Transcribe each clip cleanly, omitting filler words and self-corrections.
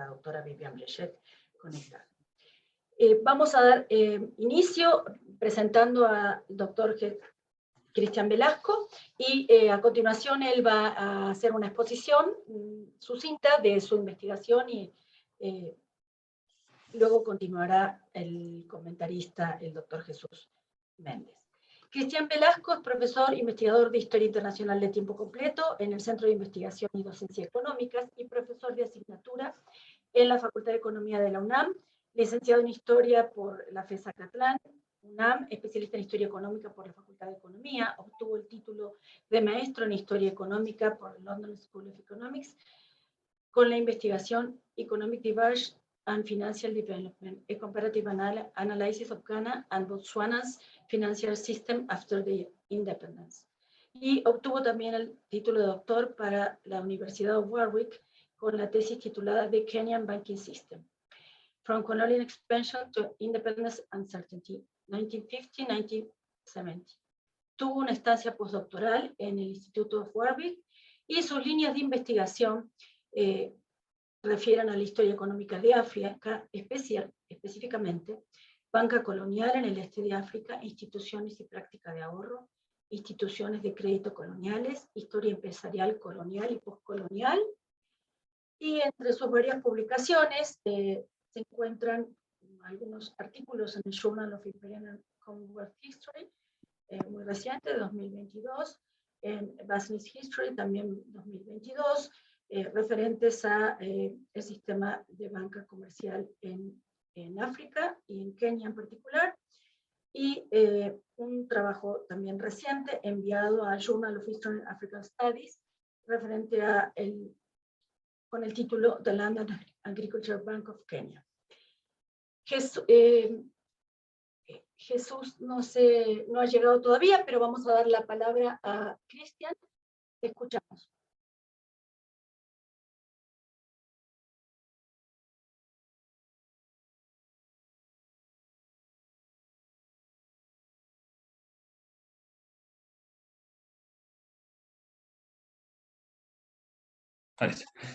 la doctora Vivian Blechet conectada. Vamos a dar inicio presentando al doctor Cristian Velasco, y a continuación él va a hacer una exposición sucinta de su investigación, y luego continuará el comentarista, el doctor Jesús Méndez. Cristian Velasco es profesor investigador de Historia Internacional de tiempo completo en el Centro de Investigación y Docencia Económicas y profesor de asignatura en la Facultad de Economía de la UNAM, licenciado en Historia por la FES Acatlán, UNAM, especialista en Historia Económica por la Facultad de Economía, obtuvo el título de maestro en Historia Económica por London School of Economics, con la investigación Economic Divergence and Financial Development, a Comparative Analysis of Ghana and Botswana's Financial System After the Independence. Y obtuvo también el título de doctor para la Universidad de Warwick con la tesis titulada The Kenyan Banking System, From Colonial Expansion to Independence and Certainty, 1950-1970. Tuvo una estancia postdoctoral en el Instituto de Warwick, y sus líneas de investigación refieren a la historia económica de África, específicamente banca colonial en el este de África, instituciones y práctica de ahorro, instituciones de crédito coloniales, historia empresarial colonial y postcolonial. Y entre sus varias publicaciones se encuentran algunos artículos en el Journal of Imperial and Commonwealth History, muy reciente, de 2022, en Business History, también 2022, referentes a el sistema de banca comercial en África y en Kenia en particular, y un trabajo también reciente enviado al Journal of Eastern African Studies, referente a con el título The Land and Agriculture Bank of Kenya. Jesús no ha llegado todavía, pero vamos a dar la palabra a Cristian. Te escuchamos.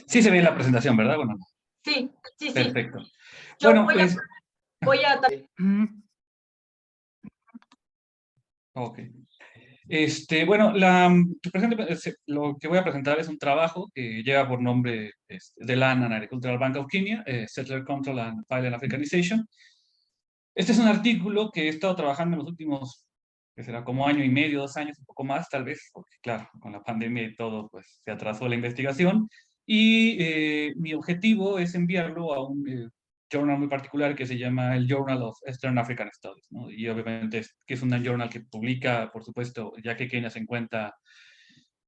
Sí se ve la presentación, ¿verdad? Bueno, sí. Perfecto. Yo bueno, pues... Ok. Bueno, lo que voy a presentar es un trabajo que lleva por nombre The Land and Agricultural Bank of Kenya, Settler Control and Violent Africanization. Este es un artículo que he estado trabajando en los últimos, que será como año y medio, 2 años, un poco más tal vez, porque claro, con la pandemia y todo, pues se atrasó la investigación, y mi objetivo es enviarlo a un journal muy particular que se llama el Journal of Eastern African Studies, ¿no? Y obviamente que es una journal que publica, por supuesto, ya que Kenia se encuentra,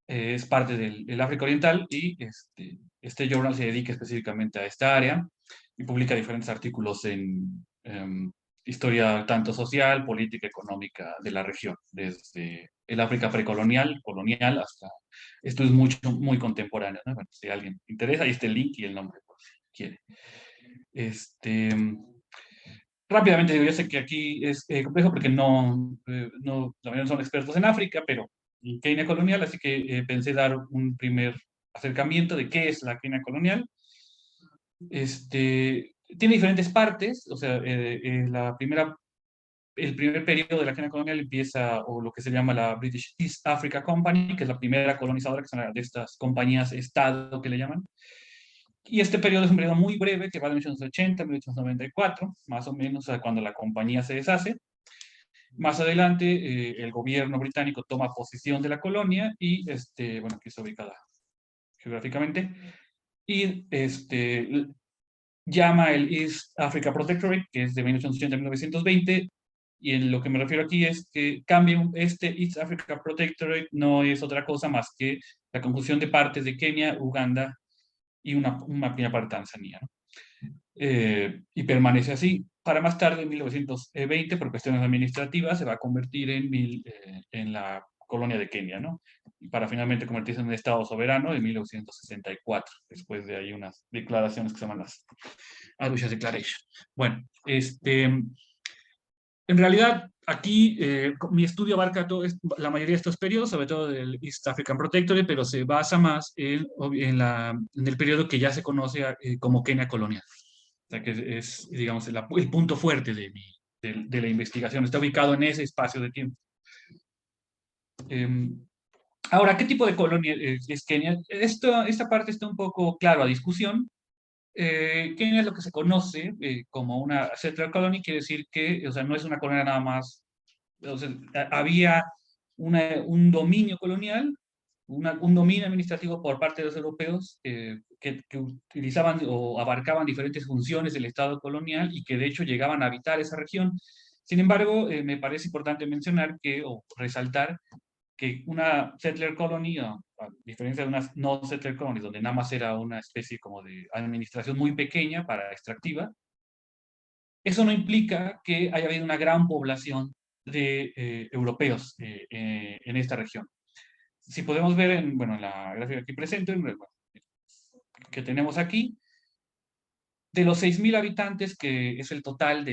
es parte del África Oriental, y este journal se dedica específicamente a esta área y publica diferentes artículos en historia tanto social, política, económica de la región, desde el África precolonial, colonial, hasta estudios muy contemporáneos, ¿no? Bueno, si a alguien le interesa, ahí está el link y el nombre, por si quiere. Rápidamente digo, yo sé que aquí es complejo porque la mayoría son expertos en África, pero en Kenia colonial, así que pensé dar un primer acercamiento de qué es la Kenia colonial. Tiene diferentes partes, o sea, el primer periodo de la Kenia colonial empieza, o lo que se llama la British East Africa Company, que es la primera colonizadora, que son de estas compañías Estado que le llaman. Y este periodo es un periodo muy breve, que va de 1880 a 1894, más o menos, cuando la compañía se deshace. Más adelante, el gobierno británico toma posesión de la colonia y, bueno, aquí está ubicada geográficamente, y llama el East Africa Protectorate, que es de 1880 a 1920, y en lo que me refiero aquí es que este East Africa Protectorate no es otra cosa más que la conjunción de partes de Kenia, Uganda y una pequeña parte de Tanzania, ¿no? Y permanece así. Para más tarde, en 1920, por cuestiones administrativas, se va a convertir en la colonia de Kenia, ¿no? Y para finalmente convertirse en un estado soberano en 1964, después de ahí unas declaraciones que se llaman las Arusha Declaration. Bueno, En realidad, aquí mi estudio abarca la mayoría de estos periodos, sobre todo del East African Protectorate, pero se basa más en el periodo que ya se conoce como Kenia colonial. O sea, que es, digamos, el punto fuerte de la investigación. Está ubicado en ese espacio de tiempo. Em, Ahora, ¿qué tipo de colonia es Kenia? Esta parte está un poco, claro, a discusión. Kenia es lo que se conoce como una settler colony, quiere decir que, o sea, no es una colonia nada más. O sea, había un dominio colonial, un dominio administrativo por parte de los europeos que utilizaban o abarcaban diferentes funciones del Estado colonial y que de hecho llegaban a habitar esa región. Sin embargo, me parece importante mencionar o resaltar que una settler colony, a diferencia de una no settler colony, donde nada más era una especie como de administración muy pequeña para extractiva, eso no implica que haya habido una gran población de europeos en esta región. Si podemos ver en la gráfica aquí presente, que tenemos aquí, de los 6.000 habitantes, que es el total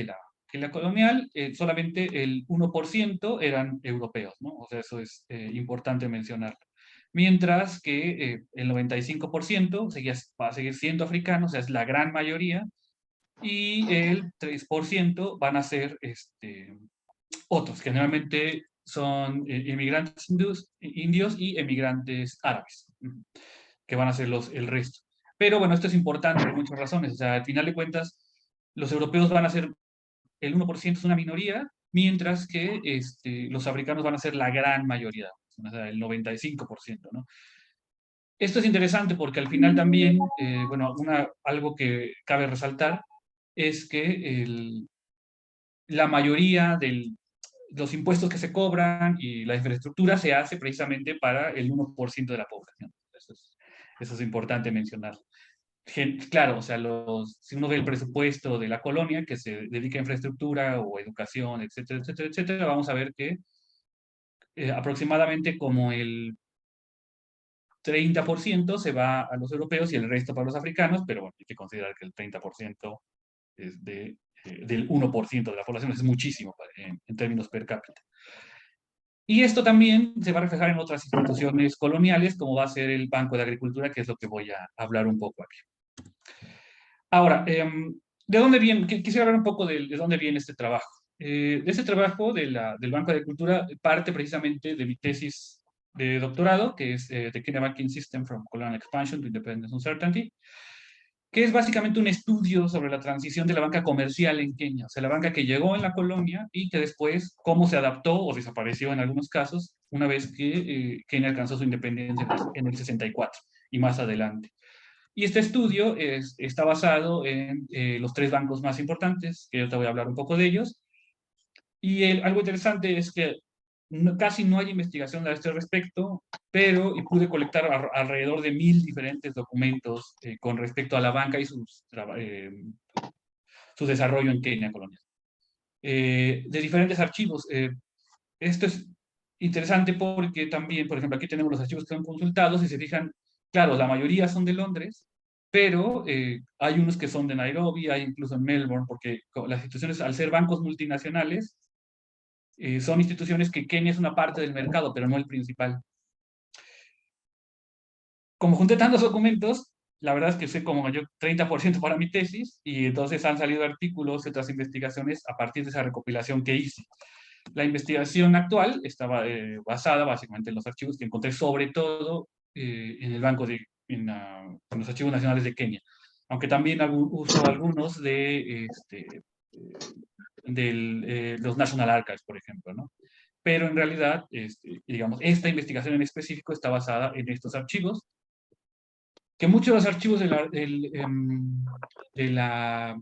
que la colonial, solamente el 1% eran europeos, ¿no? O sea, eso es importante mencionar. Mientras que el 95% va a seguir siendo africano, o sea, es la gran mayoría, y el 3% van a ser otros, generalmente son inmigrantes indios y emigrantes árabes, que van a ser el resto. Pero bueno, esto es importante por muchas razones. O sea, al final de cuentas, los europeos van a ser, el 1% es una minoría, mientras que los africanos van a ser la gran mayoría, o sea, el 95%, ¿no? Esto es interesante porque al final también, bueno, algo que cabe resaltar es que la mayoría de los impuestos que se cobran y la infraestructura se hace precisamente para el 1% de la población. Eso es importante mencionar. Claro, o sea, si uno ve el presupuesto de la colonia que se dedica a infraestructura o educación, etcétera, etcétera, etcétera, vamos a ver que aproximadamente como el 30% se va a los europeos y el resto para los africanos, pero bueno, hay que considerar que el 30% es del 1% de la población, es muchísimo en términos per cápita. Y esto también se va a reflejar en otras instituciones coloniales, como va a ser el Banco de Agricultura, que es lo que voy a hablar un poco aquí. Ahora, ¿de dónde viene? Quisiera hablar un poco de dónde viene este trabajo. De este trabajo del Banco de Agricultura parte precisamente de mi tesis de doctorado, que es The Kenya Banking System from Colonial Expansion to Independence Uncertainty, que es básicamente un estudio sobre la transición de la banca comercial en Kenia, o sea, la banca que llegó en la colonia y que después cómo se adaptó o desapareció en algunos casos una vez que Kenia alcanzó su independencia en el 64 y más adelante. Y este estudio está basado en los tres bancos más importantes, que yo te voy a hablar un poco de ellos. Y algo interesante es que casi no hay investigación a este respecto, pero pude colectar alrededor de 1.000 diferentes documentos con respecto a la banca y su desarrollo en Kenia colonial. De diferentes archivos. Esto es interesante porque también, por ejemplo, aquí tenemos los archivos que son consultados y se fijan, claro, la mayoría son de Londres, pero hay unos que son de Nairobi, hay incluso en Melbourne, porque las instituciones, al ser bancos multinacionales, son instituciones que Kenia es una parte del mercado, pero no el principal. Como junté tantos documentos, la verdad es que sé como yo 30% para mi tesis, y entonces han salido artículos y otras investigaciones a partir de esa recopilación que hice. La investigación actual estaba basada básicamente en los archivos que encontré, sobre todo en el banco en los archivos nacionales de Kenia, aunque también uso algunos de los National Archives, por ejemplo, ¿no? Pero en realidad, digamos, esta investigación en específico está basada en estos archivos, que muchos de los archivos de la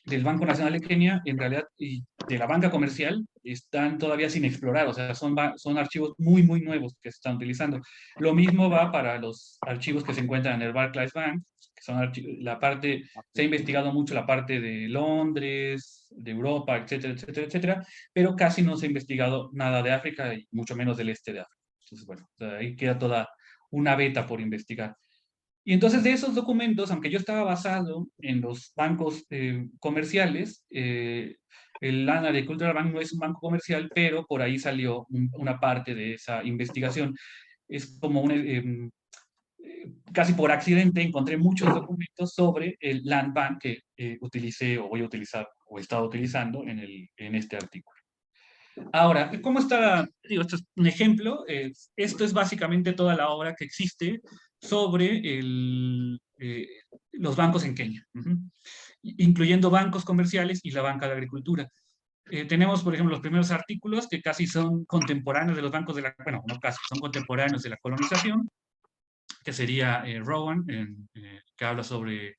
del Banco Nacional de Kenia, en realidad, y de la banca comercial, están todavía sin explorar, o sea, son archivos muy, muy nuevos que se están utilizando. Lo mismo va para los archivos que se encuentran en el Barclays Bank, que son se ha investigado mucho la parte de Londres, de Europa, etcétera, etcétera, etcétera, pero casi no se ha investigado nada de África y mucho menos del este de África. Entonces, bueno, o sea, ahí queda toda una beta por investigar. Y entonces de esos documentos, aunque yo estaba basado en los bancos comerciales, el Land Agricultural Bank no es un banco comercial, pero por ahí salió una parte de esa investigación. Es como casi por accidente encontré muchos documentos sobre el Land Bank que utilicé o voy a utilizar o he estado utilizando en este artículo. Ahora, ¿cómo está? Digo, esto es un ejemplo. Esto es básicamente toda la obra que existe sobre los bancos en Kenia, incluyendo bancos comerciales y la banca de agricultura. Tenemos, por ejemplo, los primeros artículos que casi son contemporáneos de los bancos de la, bueno, no casi, son contemporáneos de la colonización, que sería Rowan, que habla sobre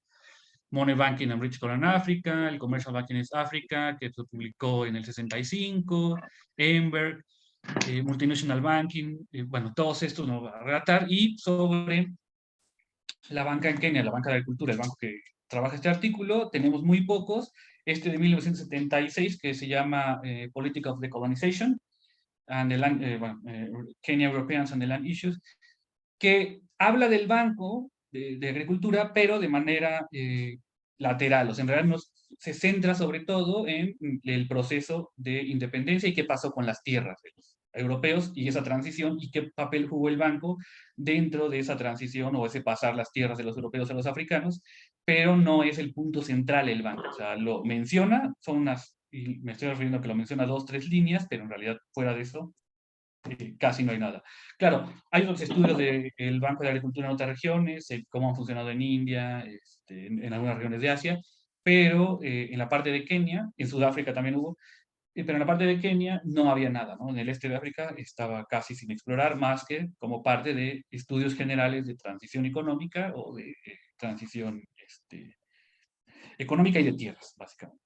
Money Banking and British Colonial Africa, el Commercial Banking East Africa, que se publicó en el 65, Emberg, Multinational Banking, bueno, todos estos nos va a relatar, y sobre la banca en Kenia, la banca de agricultura, el banco que trabaja este artículo, tenemos muy pocos, este de 1976, que se llama Politic of Decolonization, and the land, Kenya Europeans and the Land Issues, que habla del banco de agricultura, pero de manera lateral. O sea, en realidad se centra sobre todo en el proceso de independencia y qué pasó con las tierras de los europeos y esa transición y qué papel jugó el banco dentro de esa transición o ese pasar las tierras de los europeos a los africanos, pero no es el punto central el banco. O sea, lo menciona, son unas, y me estoy refiriendo a que lo menciona 2, 3 líneas, pero en realidad fuera de eso casi no hay nada. Claro, hay otros estudios del Banco de Agricultura en otras regiones, cómo han funcionado en India, en algunas regiones de Asia, pero en la parte de Kenia, en Sudáfrica también hubo, pero en la parte de Kenia no había nada, ¿no? En el este de África estaba casi sin explorar, más que como parte de estudios generales de transición económica o de transición económica y de tierras, básicamente.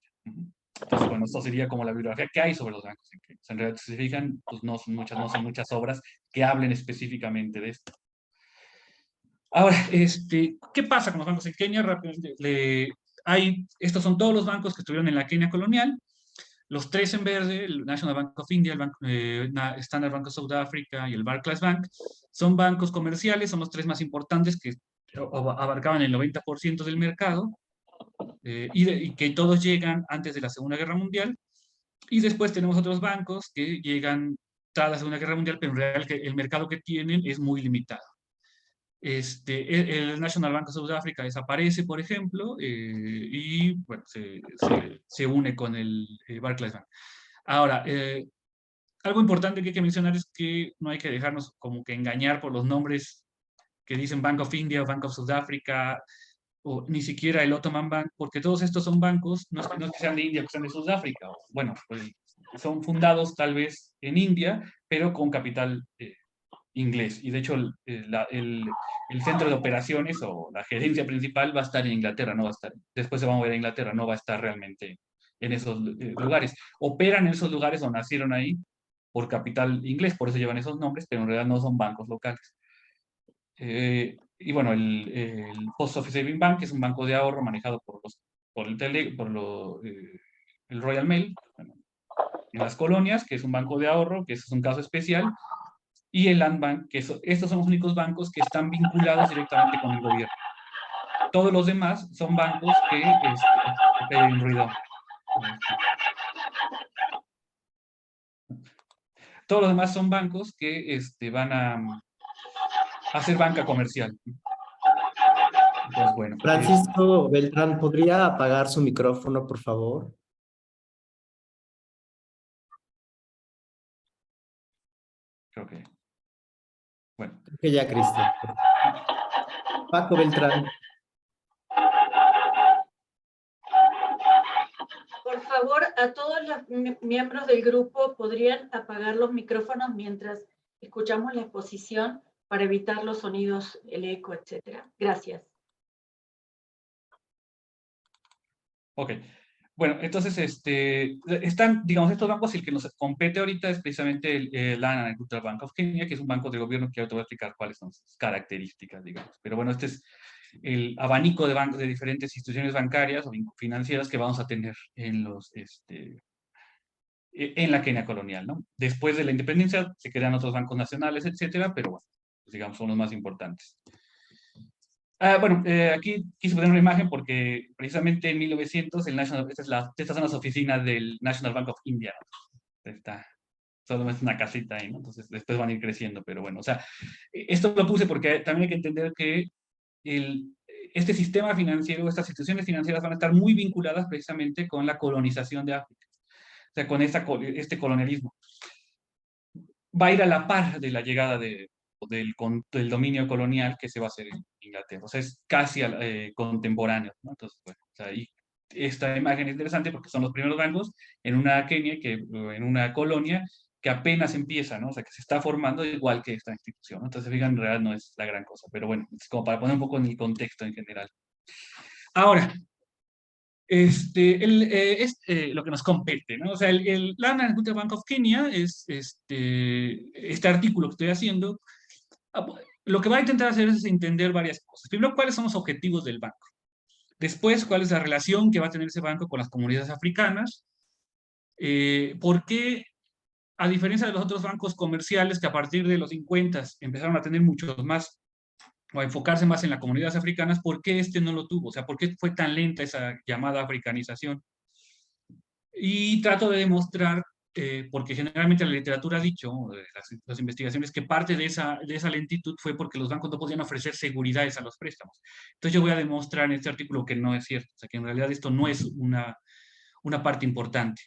Entonces, bueno, esto sería como la bibliografía que hay sobre los bancos. En realidad, si se fijan, pues no son muchas obras que hablen específicamente de esto. Ahora, ¿qué pasa con los bancos en Kenia? Rápidamente, estos son todos los bancos que estuvieron en la Kenia colonial. Los 3 en verde, el National Bank of India, el Standard Bank of South Africa y el Barclays Bank, son bancos comerciales, son los 3 más importantes que abarcaban el 90% del mercado. Y que todos llegan antes de la Segunda Guerra Mundial, y después tenemos otros bancos que llegan tras la Segunda Guerra Mundial, pero en realidad el mercado que tienen es muy limitado. El National Bank of South Africa desaparece, por ejemplo, y bueno, se une con el Barclays Bank. Ahora, algo importante que hay que mencionar es que no hay que dejarnos como que engañar por los nombres que dicen Bank of India, Bank of South Africa, o ni siquiera el Ottoman Bank, porque todos estos son bancos, no es que sean de India, que sean de Sudáfrica, bueno, pues son fundados tal vez en India, pero con capital inglés. Y de hecho el centro de operaciones o la gerencia principal va a estar en Inglaterra, no va a estar, después se va a mover a Inglaterra, no va a estar realmente en esos lugares. Operan en esos lugares o nacieron ahí por capital inglés, por eso llevan esos nombres, pero en realidad no son bancos locales. Y bueno, el Post Office Savings Bank, que es un banco de ahorro manejado el Royal Mail, bueno, en las colonias, que es un banco de ahorro, que es un caso especial, y el Land Bank, que estos son los únicos bancos que están vinculados directamente con el gobierno. Todos los demás son bancos que hay un ruido. Todos los demás son bancos que van a hacer banca comercial. Entonces, bueno. Francisco Beltrán, ¿podría apagar su micrófono, por favor? Creo que. Bueno. Creo que ya, Cristian. Paco Beltrán. Por favor, a todos los miembros del grupo podrían apagar los micrófonos mientras escuchamos la exposición para evitar los sonidos, el eco, etc. Gracias. Ok. Bueno, entonces, están, digamos, estos bancos, y el que nos compete ahorita es precisamente el Land Agricultural Bank of Kenya, que es un banco de gobierno que ahora te voy a explicar cuáles son sus características, digamos. Pero bueno, este es el abanico de bancos de diferentes instituciones bancarias o financieras que vamos a tener en la Kenia colonial, ¿no? Después de la independencia se crean otros bancos nacionales, etcétera, pero bueno, pues digamos, son los más importantes. Bueno, aquí quise poner una imagen porque precisamente en 1900 el National, estas son las oficinas del National Bank of India, ¿no? Está, solo es una casita ahí, ¿no? Entonces después van a ir creciendo, pero bueno, o sea, esto lo puse porque también hay que entender que el, este sistema financiero, estas instituciones financieras van a estar muy vinculadas precisamente con la colonización de África, o sea, con este colonialismo. Va a ir a la par de la llegada del dominio colonial que se va a hacer en Inglaterra. O sea, es casi contemporáneo, ¿no? Entonces, bueno, o sea, y esta imagen es interesante porque son los primeros bancos en una Kenia, en una colonia que apenas empieza, ¿no? O sea, que se está formando igual que esta institución, ¿no? Entonces, fíjense, en realidad no es la gran cosa, pero bueno, es como para poner un poco en el contexto en general. Ahora, lo que nos compete, ¿no? O sea, el Land and Agricultural Bank of Kenya es este artículo que estoy haciendo. Lo que va a intentar hacer es entender varias cosas. Primero, cuáles son los objetivos del banco. Después, cuál es la relación que va a tener ese banco con las comunidades africanas. ¿Por qué, a diferencia de los otros bancos comerciales que a partir de los 50 empezaron a tener muchos más o a enfocarse más en las comunidades africanas, por qué este no lo tuvo? O sea, ¿por qué fue tan lenta esa llamada africanización? Y trato de demostrar, porque generalmente la literatura ha dicho, las investigaciones, que parte de esa lentitud fue porque los bancos no podían ofrecer seguridades a los préstamos. Entonces yo voy a demostrar en este artículo que no es cierto, o sea, que en realidad esto no es una parte importante.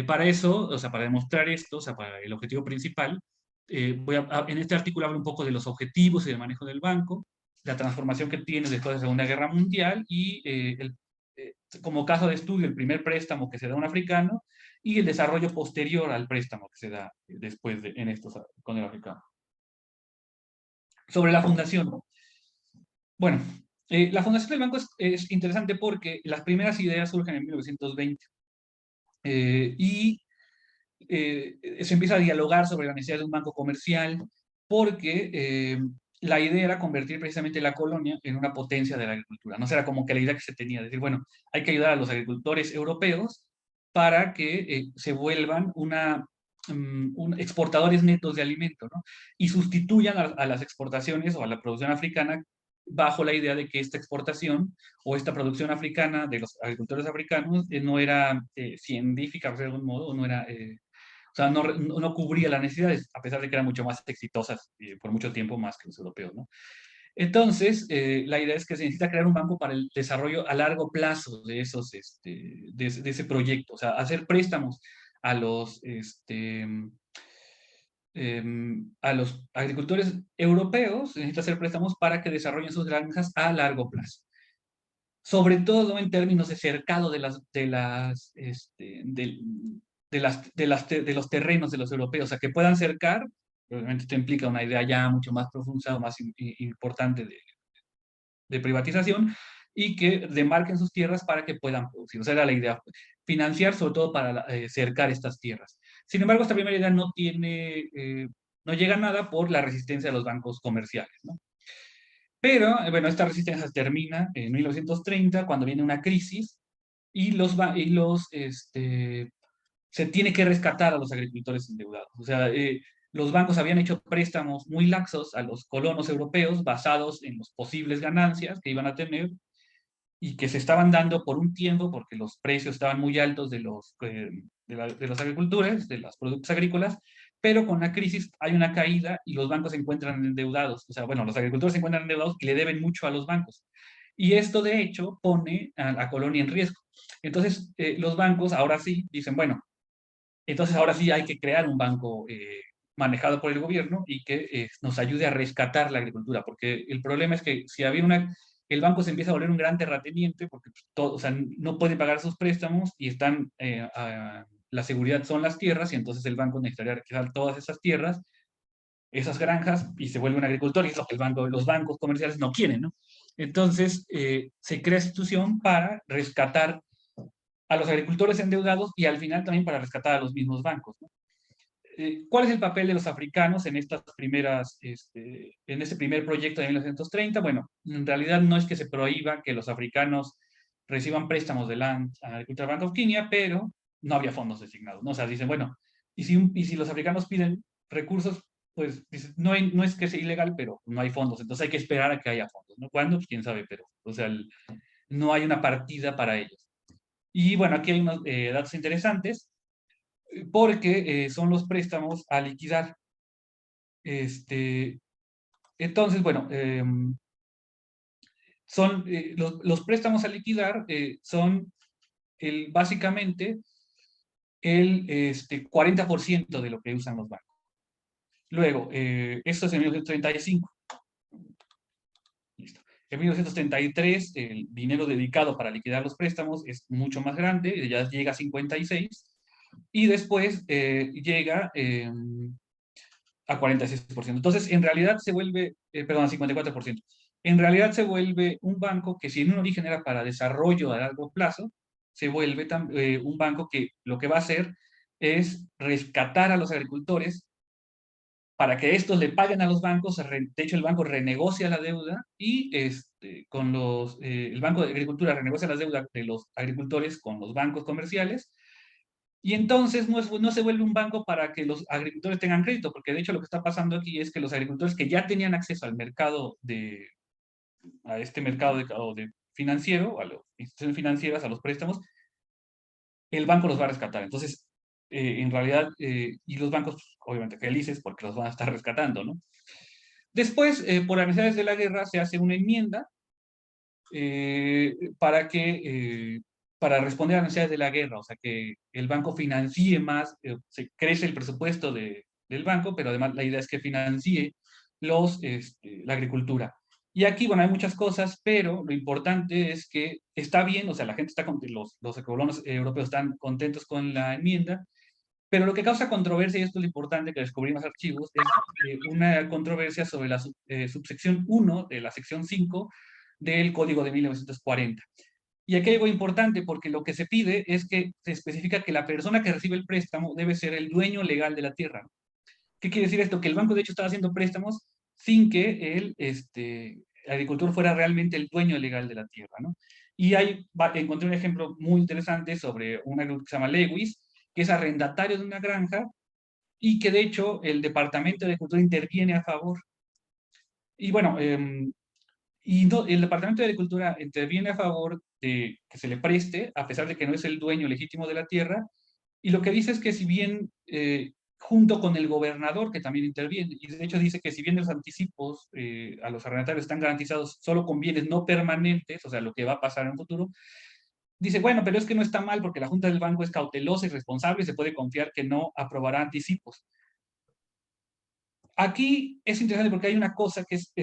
Para eso, o sea, para demostrar esto, o sea, para el objetivo principal, en este artículo hablo un poco de los objetivos y del manejo del banco, la transformación que tiene después de la Segunda Guerra Mundial y como caso de estudio el primer préstamo que se da a un africano y el desarrollo posterior al préstamo que se da después con el africano. Sobre la fundación. Bueno, la fundación del banco es interesante porque las primeras ideas surgen en 1920 y se empieza a dialogar sobre la necesidad de un banco comercial porque la idea era convertir precisamente la colonia en una potencia de la agricultura. No era como que la idea que se tenía, decir, bueno, hay que ayudar a los agricultores europeos para que se vuelvan exportadores netos de alimento, ¿no? Y sustituyan a las exportaciones o a la producción africana bajo la idea de que esta exportación o esta producción africana de los agricultores africanos no era científica, de algún modo, no era o sea, no cubría las necesidades, a pesar de que eran mucho más exitosas por mucho tiempo más que los europeos, ¿no? Entonces, la idea es que se necesita crear un banco para el desarrollo a largo plazo de de ese proyecto, o sea, hacer préstamos a a los agricultores europeos, se necesita hacer préstamos para que desarrollen sus granjas a largo plazo. Sobre todo en términos de cercado de los terrenos de los europeos, o sea, que puedan cercar, obviamente esto implica una idea ya mucho más profunda, más importante de privatización, y que demarquen sus tierras para que puedan producir. O sea, era la idea, financiar sobre todo para cercar estas tierras. Sin embargo, esta primera idea no llega a nada por la resistencia de los bancos comerciales, ¿no? Pero, bueno, esta resistencia termina en 1930, cuando viene una crisis, y se tiene que rescatar a los agricultores endeudados. O sea, los bancos habían hecho préstamos muy laxos a los colonos europeos basados en las posibles ganancias que iban a tener y que se estaban dando por un tiempo porque los precios estaban muy altos de las agriculturas, de los productos agrícolas, pero con la crisis hay una caída y los bancos se encuentran endeudados. O sea, bueno, los agricultores se encuentran endeudados y le deben mucho a los bancos. Y esto, de hecho, pone a la colonia en riesgo. Entonces, los bancos ahora sí dicen, bueno, entonces ahora sí hay que crear un banco manejado por el gobierno y que nos ayude a rescatar la agricultura, porque el problema es que si el banco se empieza a volver un gran terrateniente, porque pues, o sea, no puede pagar sus préstamos y la seguridad son las tierras, y entonces el banco necesitaría requisar todas esas tierras, esas granjas, y se vuelve un agricultor, y es lo que los bancos comerciales no quieren, ¿no? Entonces, se crea institución para rescatar a los agricultores endeudados y al final también para rescatar a los mismos bancos, ¿no? ¿Cuál es el papel de los africanos en en este primer proyecto de 1930? Bueno, en realidad no es que se prohíba que los africanos reciban préstamos de Land Agricultural Bank of Kenya, pero no había fondos designados, ¿no? O sea, dicen, bueno, y si los africanos piden recursos, pues no, no es que sea ilegal, pero no hay fondos, entonces hay que esperar a que haya fondos, ¿no? ¿Cuándo? Pues quién sabe, pero, o sea, no hay una partida para ellos. Y bueno, aquí hay unos datos interesantes, porque son los préstamos a liquidar. Entonces, bueno, son los préstamos a liquidar son básicamente el 40% de lo que usan los bancos. Luego, esto es en 1935. Listo. En 1933, el dinero dedicado para liquidar los préstamos es mucho más grande, ya llega a 56, y después llega a 46%. Entonces, en realidad se vuelve, perdón, a 54%. En realidad se vuelve un banco que, si en un origen era para desarrollo a largo plazo, se vuelve un banco que lo que va a hacer es rescatar a los agricultores para que estos le paguen a los bancos. De hecho, el banco renegocia la deuda y el Banco de Agricultura renegocia las deudas de los agricultores con los bancos comerciales. Y entonces no se vuelve un banco para que los agricultores tengan crédito, porque de hecho lo que está pasando aquí es que los agricultores que ya tenían acceso al mercado a este mercado financiero, a las instituciones financieras, a los préstamos, el banco los va a rescatar. Entonces, en realidad, y los bancos, obviamente, felices porque los van a estar rescatando, ¿no? Después, por las necesidades de la guerra, se hace una enmienda para responder a las necesidades de la guerra, o sea, que el banco financie más, se crece el presupuesto del banco, pero además la idea es que financie la agricultura. Y aquí, bueno, hay muchas cosas, pero lo importante es que está bien, o sea, la gente está, los colonos europeos están contentos con la enmienda, pero lo que causa controversia, y esto es lo importante que descubrí en los archivos, es una controversia sobre la subsección 1 de la sección 5 del Código de 1940. Y aquí hay algo importante, porque lo que se pide es que se especifica que la persona que recibe el préstamo debe ser el dueño legal de la tierra. ¿Qué quiere decir esto? Que el banco, de hecho, estaba haciendo préstamos sin que el agricultor fuera realmente el dueño legal de la tierra, ¿no? Y encontré un ejemplo muy interesante sobre un agricultor que se llama Lewis, que es arrendatario de una granja y que, de hecho, el Departamento de Agricultura interviene a favor. Y bueno, el Departamento de Agricultura interviene a favor de que se le preste, a pesar de que no es el dueño legítimo de la tierra, y lo que dice es que si bien, junto con el gobernador, que también interviene, y de hecho dice que si bien los anticipos a los arrendatarios están garantizados solo con bienes no permanentes, o sea, lo que va a pasar en un futuro, dice, bueno, pero es que no está mal porque la Junta del Banco es cautelosa y responsable y se puede confiar que no aprobará anticipos. Aquí es interesante porque hay una cosa que es,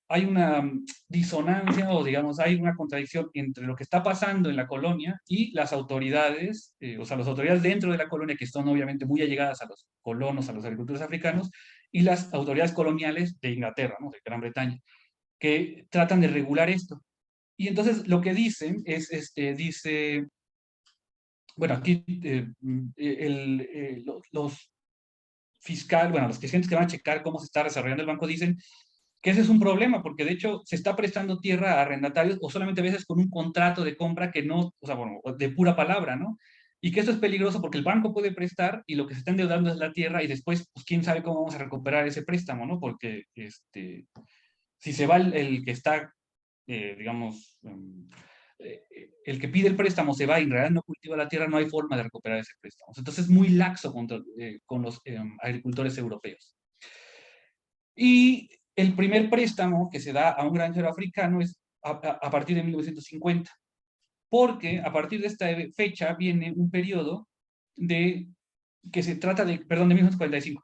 hay una disonancia, o digamos, hay una contradicción entre lo que está pasando en la colonia y las autoridades, o sea, las autoridades dentro de la colonia, que son obviamente muy allegadas a los colonos, a los agricultores africanos, y las autoridades coloniales de Inglaterra, ¿no? De Gran Bretaña, que tratan de regular esto. Y entonces lo que dicen es, bueno, aquí los fiscal, bueno, los que van a checar cómo se está desarrollando el banco dicen que ese es un problema, porque de hecho se está prestando tierra a arrendatarios o solamente a veces con un contrato de compra que no, o sea, bueno, de pura palabra, ¿no? Y que esto es peligroso porque el banco puede prestar y lo que se está endeudando es la tierra y después, pues quién sabe cómo vamos a recuperar ese préstamo, ¿no? Porque si se va el que está, digamos, el que pide el préstamo se va y en realidad no cultiva la tierra, no hay forma de recuperar ese préstamo. Entonces es muy laxo con los agricultores europeos. Y el primer préstamo que se da a un granjero africano es a partir de 1950, porque a partir de esta fecha viene un periodo que se trata de, perdón, de 1945.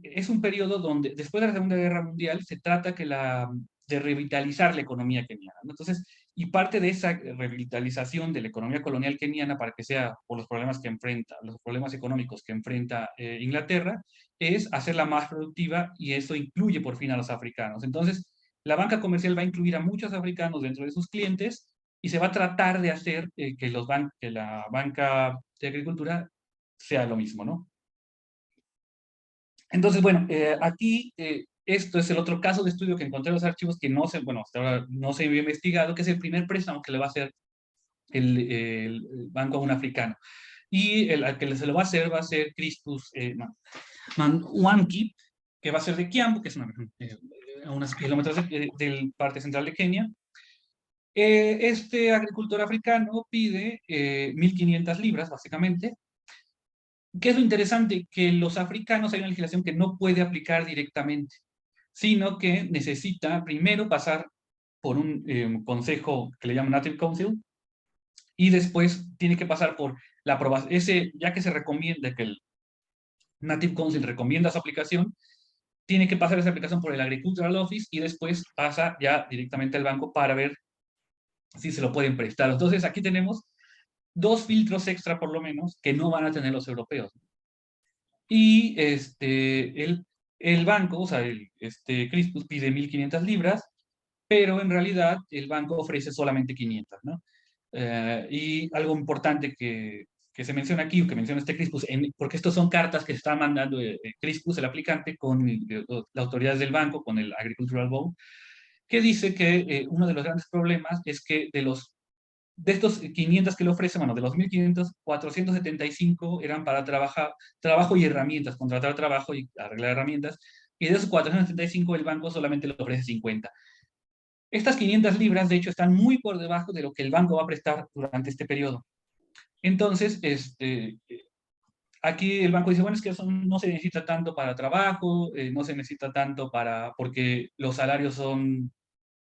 Es un periodo donde, después de la Segunda Guerra Mundial, se trata de revitalizar la economía keniana, ¿no? Entonces, y parte de esa revitalización de la economía colonial keniana, para que sea por los problemas que enfrenta, los problemas económicos que enfrenta Inglaterra, es hacerla más productiva, y eso incluye por fin a los africanos. Entonces, la banca comercial va a incluir a muchos africanos dentro de sus clientes y se va a tratar de hacer que la banca de agricultura sea lo mismo, ¿no? Entonces, bueno, aquí esto es el otro caso de estudio que encontré en los archivos que no se, bueno, hasta ahora no se había investigado, que es el primer préstamo que le va a hacer el banco a un africano. Y al que se lo va a hacer Crispus Mwangi, que va a ser de Kiambu, que es a unos kilómetros del parte central de Kenia. Este agricultor africano pide 1.500 libras, básicamente. ¿Qué es lo interesante? Que los africanos hay una legislación que no puede aplicar directamente, sino que necesita primero pasar por un consejo que le llaman Native Council, y después tiene que pasar por la aprobación, ya que se recomienda, que el Native Council recomienda su aplicación, tiene que pasar esa aplicación por el Agricultural Office y después pasa ya directamente al banco para ver si se lo pueden prestar. Entonces aquí tenemos dos filtros extra por lo menos que no van a tener los europeos. Y el banco, o sea, Crispus pide 1.500 libras, pero en realidad el banco ofrece solamente 500, ¿no? Y algo importante que se menciona aquí, o que menciona este Crispus, porque estos son cartas que está mandando Crispus, el aplicante, con las autoridades del banco, con el Agricultural Board, que dice que uno de los grandes problemas es que de estos 500 que le ofrecen, bueno, de los 1.500, 475 eran para trabajo y herramientas, contratar trabajo y arreglar herramientas, y de esos 475 el banco solamente le ofrece 50. Estas 500 libras, de hecho, están muy por debajo de lo que el banco va a prestar durante este periodo. Entonces, aquí el banco dice, bueno, es que eso no se necesita tanto para trabajo, no se necesita tanto porque los salarios son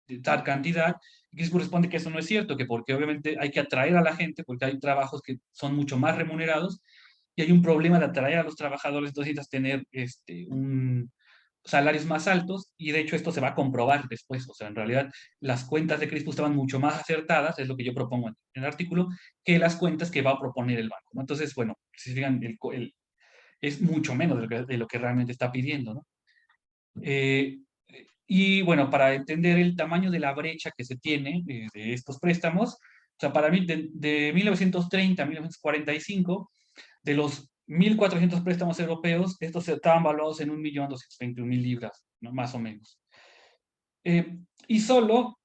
de tal cantidad. Y Crispus responde que eso no es cierto, que porque obviamente hay que atraer a la gente, porque hay trabajos que son mucho más remunerados, y hay un problema de atraer a los trabajadores, entonces necesitas tener salarios más altos, y de hecho esto se va a comprobar después. O sea, en realidad las cuentas de Crispus estaban mucho más acertadas, es lo que yo propongo en el artículo, que las cuentas que va a proponer el banco, ¿no? Entonces, bueno, si se fijan, es mucho menos de lo que realmente está pidiendo, ¿no? Y bueno, para entender el tamaño de la brecha que se tiene de estos préstamos, o sea, para mí, de 1930 a 1945, de los 1.400 préstamos europeos, estos estaban valuados en 1.221.000 libras, ¿no? Más o menos. Y solo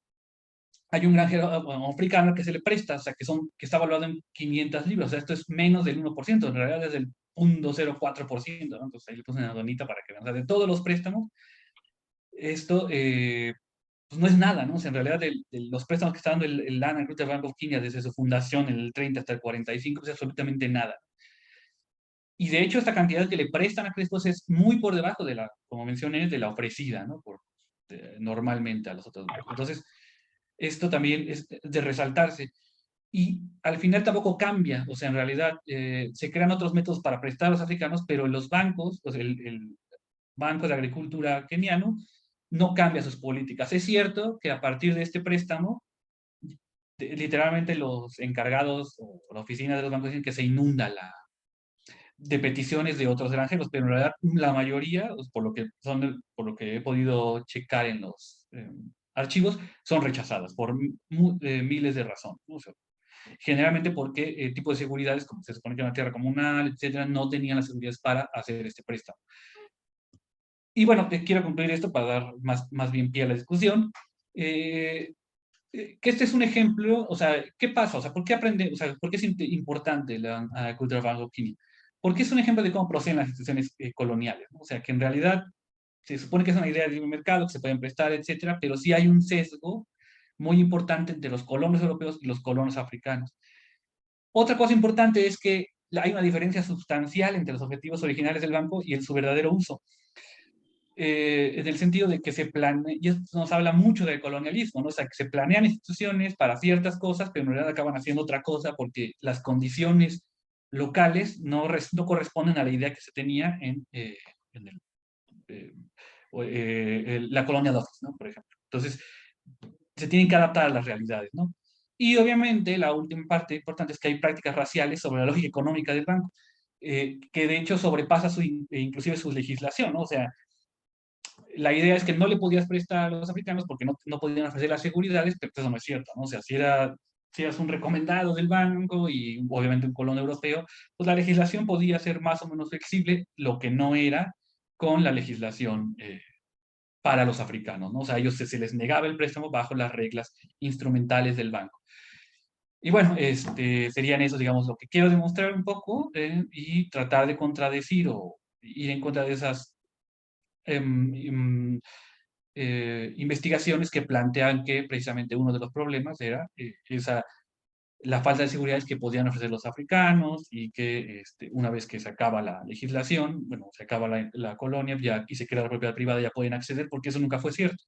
hay un granjero africano que se le presta, o sea, que está valuado en 500 libras, o sea, esto es menos del 1%, en realidad es del 0.04%, ¿no? Entonces ahí le puse una donita para que vean, o sea, de todos los préstamos, esto pues no es nada, ¿no? O sea, en realidad los préstamos que está dando el Land and Greater Bank of Kenya desde su fundación en el 30 hasta el 45 es absolutamente nada. Y de hecho esta cantidad que le prestan a Crispus es muy por debajo de como mencioné, de la ofrecida, ¿no? Normalmente a los otros bancos. Entonces, esto también es de resaltarse. Y al final tampoco cambia, o sea, en realidad se crean otros métodos para prestar a los africanos, pero los bancos, o sea, el Banco de Agricultura keniano, no cambia sus políticas. Es cierto que a partir de este préstamo, literalmente los encargados o la oficina de los bancos dicen que se inunda de peticiones de otros granjeros, pero en realidad la mayoría, pues, por lo que he podido checar en los archivos, son rechazadas por miles de razones, ¿no? O sea, generalmente porque tipo de seguridades, como se supone que una tierra comunal, etcétera, no tenían las seguridades para hacer este préstamo. Y bueno, quiero concluir esto para dar más bien pie a la discusión. Que este es un ejemplo, o sea, ¿qué pasa? O sea, ¿por qué o sea, ¿por qué es importante la Cultural Bank of Kenya? Porque es un ejemplo de cómo proceden las instituciones coloniales, ¿no? O sea, que en realidad se supone que es una idea de libre mercado, que se pueden prestar, etcétera, pero sí hay un sesgo muy importante entre los colonos europeos y los colonos africanos. Otra cosa importante es que hay una diferencia sustancial entre los objetivos originales del banco y su verdadero uso. En el sentido de que se planea, y esto nos habla mucho del colonialismo, ¿no? O sea, que se planean instituciones para ciertas cosas, pero en realidad acaban haciendo otra cosa porque las condiciones locales no corresponden a la idea que se tenía en la colonia de Office, ¿no? Por ejemplo. Entonces, se tienen que adaptar a las realidades, ¿no? Y obviamente la última parte importante es que hay prácticas raciales sobre la lógica económica del banco, que de hecho sobrepasa inclusive su legislación, ¿no? O sea, la idea es que no le podías prestar a los africanos porque no podían ofrecer las seguridades, pero eso no es cierto, ¿no? O sea, si eras un recomendado del banco y obviamente un colono europeo, pues la legislación podía ser más o menos flexible, lo que no era con la legislación para los africanos, ¿no? O sea, a ellos se les negaba el préstamo bajo las reglas instrumentales del banco. Y bueno, serían esos, digamos, lo que quiero demostrar un poco y tratar de contradecir o ir en contra de esas investigaciones que plantean que precisamente uno de los problemas era la falta de seguridades que podían ofrecer los africanos y que una vez que se acaba la legislación, bueno, se acaba la colonia ya, y se crea la propiedad privada, ya pueden acceder, porque eso nunca fue cierto.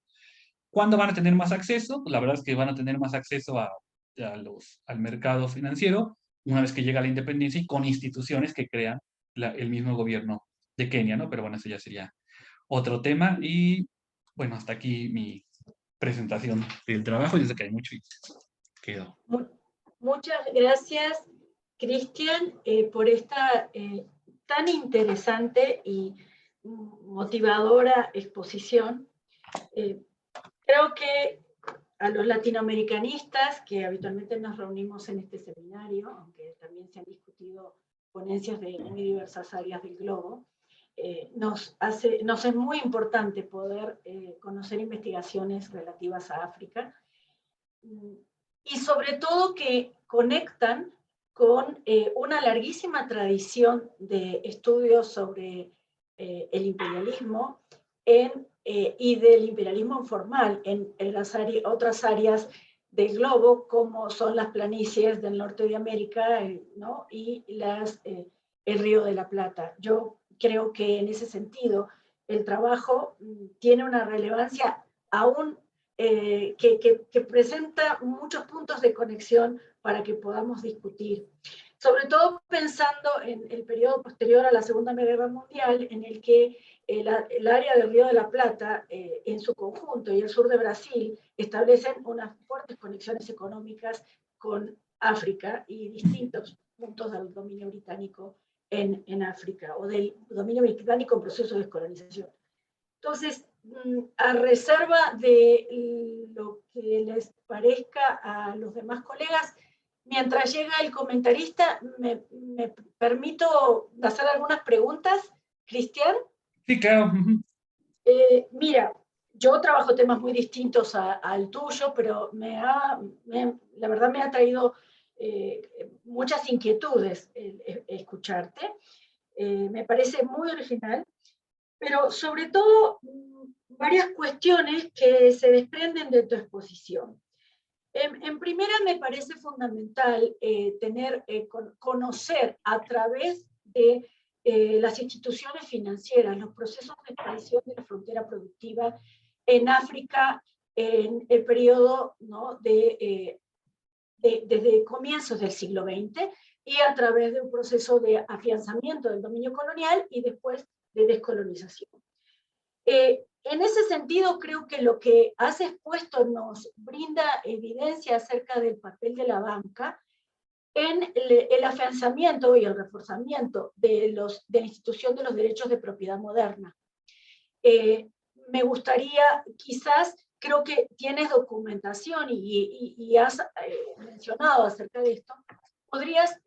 ¿Cuándo van a tener más acceso? Pues la verdad es que van a tener más acceso al mercado financiero una vez que llega la independencia y con instituciones que crean el mismo gobierno de Kenia, ¿no? Pero bueno, eso ya sería otro tema. Y bueno, hasta aquí mi presentación del trabajo. Yo sé que hay mucho y quedo. Muchas gracias, Cristian, por esta tan interesante y motivadora exposición. Creo que a los latinoamericanistas, que habitualmente nos reunimos en este seminario, aunque también se han discutido ponencias de muy diversas áreas del globo, nos es muy importante poder conocer investigaciones relativas a África, y sobre todo que conectan con una larguísima tradición de estudios sobre el imperialismo y del imperialismo informal en otras áreas del globo, como son las planicies del norte de América, ¿no? Y el Río de la Plata. Yo creo que en ese sentido el trabajo tiene una relevancia aún que presenta muchos puntos de conexión para que podamos discutir. Sobre todo pensando en el periodo posterior a la Segunda Guerra Mundial, en el que el área del Río de la Plata, en su conjunto, y el sur de Brasil, establecen unas fuertes conexiones económicas con África y distintos puntos del dominio británico en África, o del dominio británico en proceso de descolonización. Entonces, a reserva de lo que les parezca a los demás colegas, mientras llega el comentarista, me permito hacer algunas preguntas. Cristian. Sí, claro. Mira, yo trabajo temas muy distintos al tuyo, pero la verdad me ha traído muchas inquietudes escucharte. Me parece muy original, pero sobre todo varias cuestiones que se desprenden de tu exposición. En primera, me parece fundamental conocer a través de las instituciones financieras los procesos de expansión de la frontera productiva en África en el periodo, ¿no? Desde comienzos del siglo XX y a través de un proceso de afianzamiento del dominio colonial y después de descolonización. En ese sentido, creo que lo que has expuesto nos brinda evidencia acerca del papel de la banca en el afianzamiento y el reforzamiento de la institución de los derechos de propiedad moderna. Me gustaría, quizás, creo que tienes documentación y has mencionado acerca de esto, podrías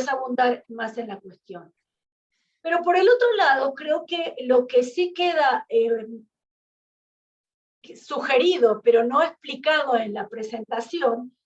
abundar más en la cuestión. Pero por el otro lado, creo que lo que sí queda sugerido, pero no explicado en la presentación,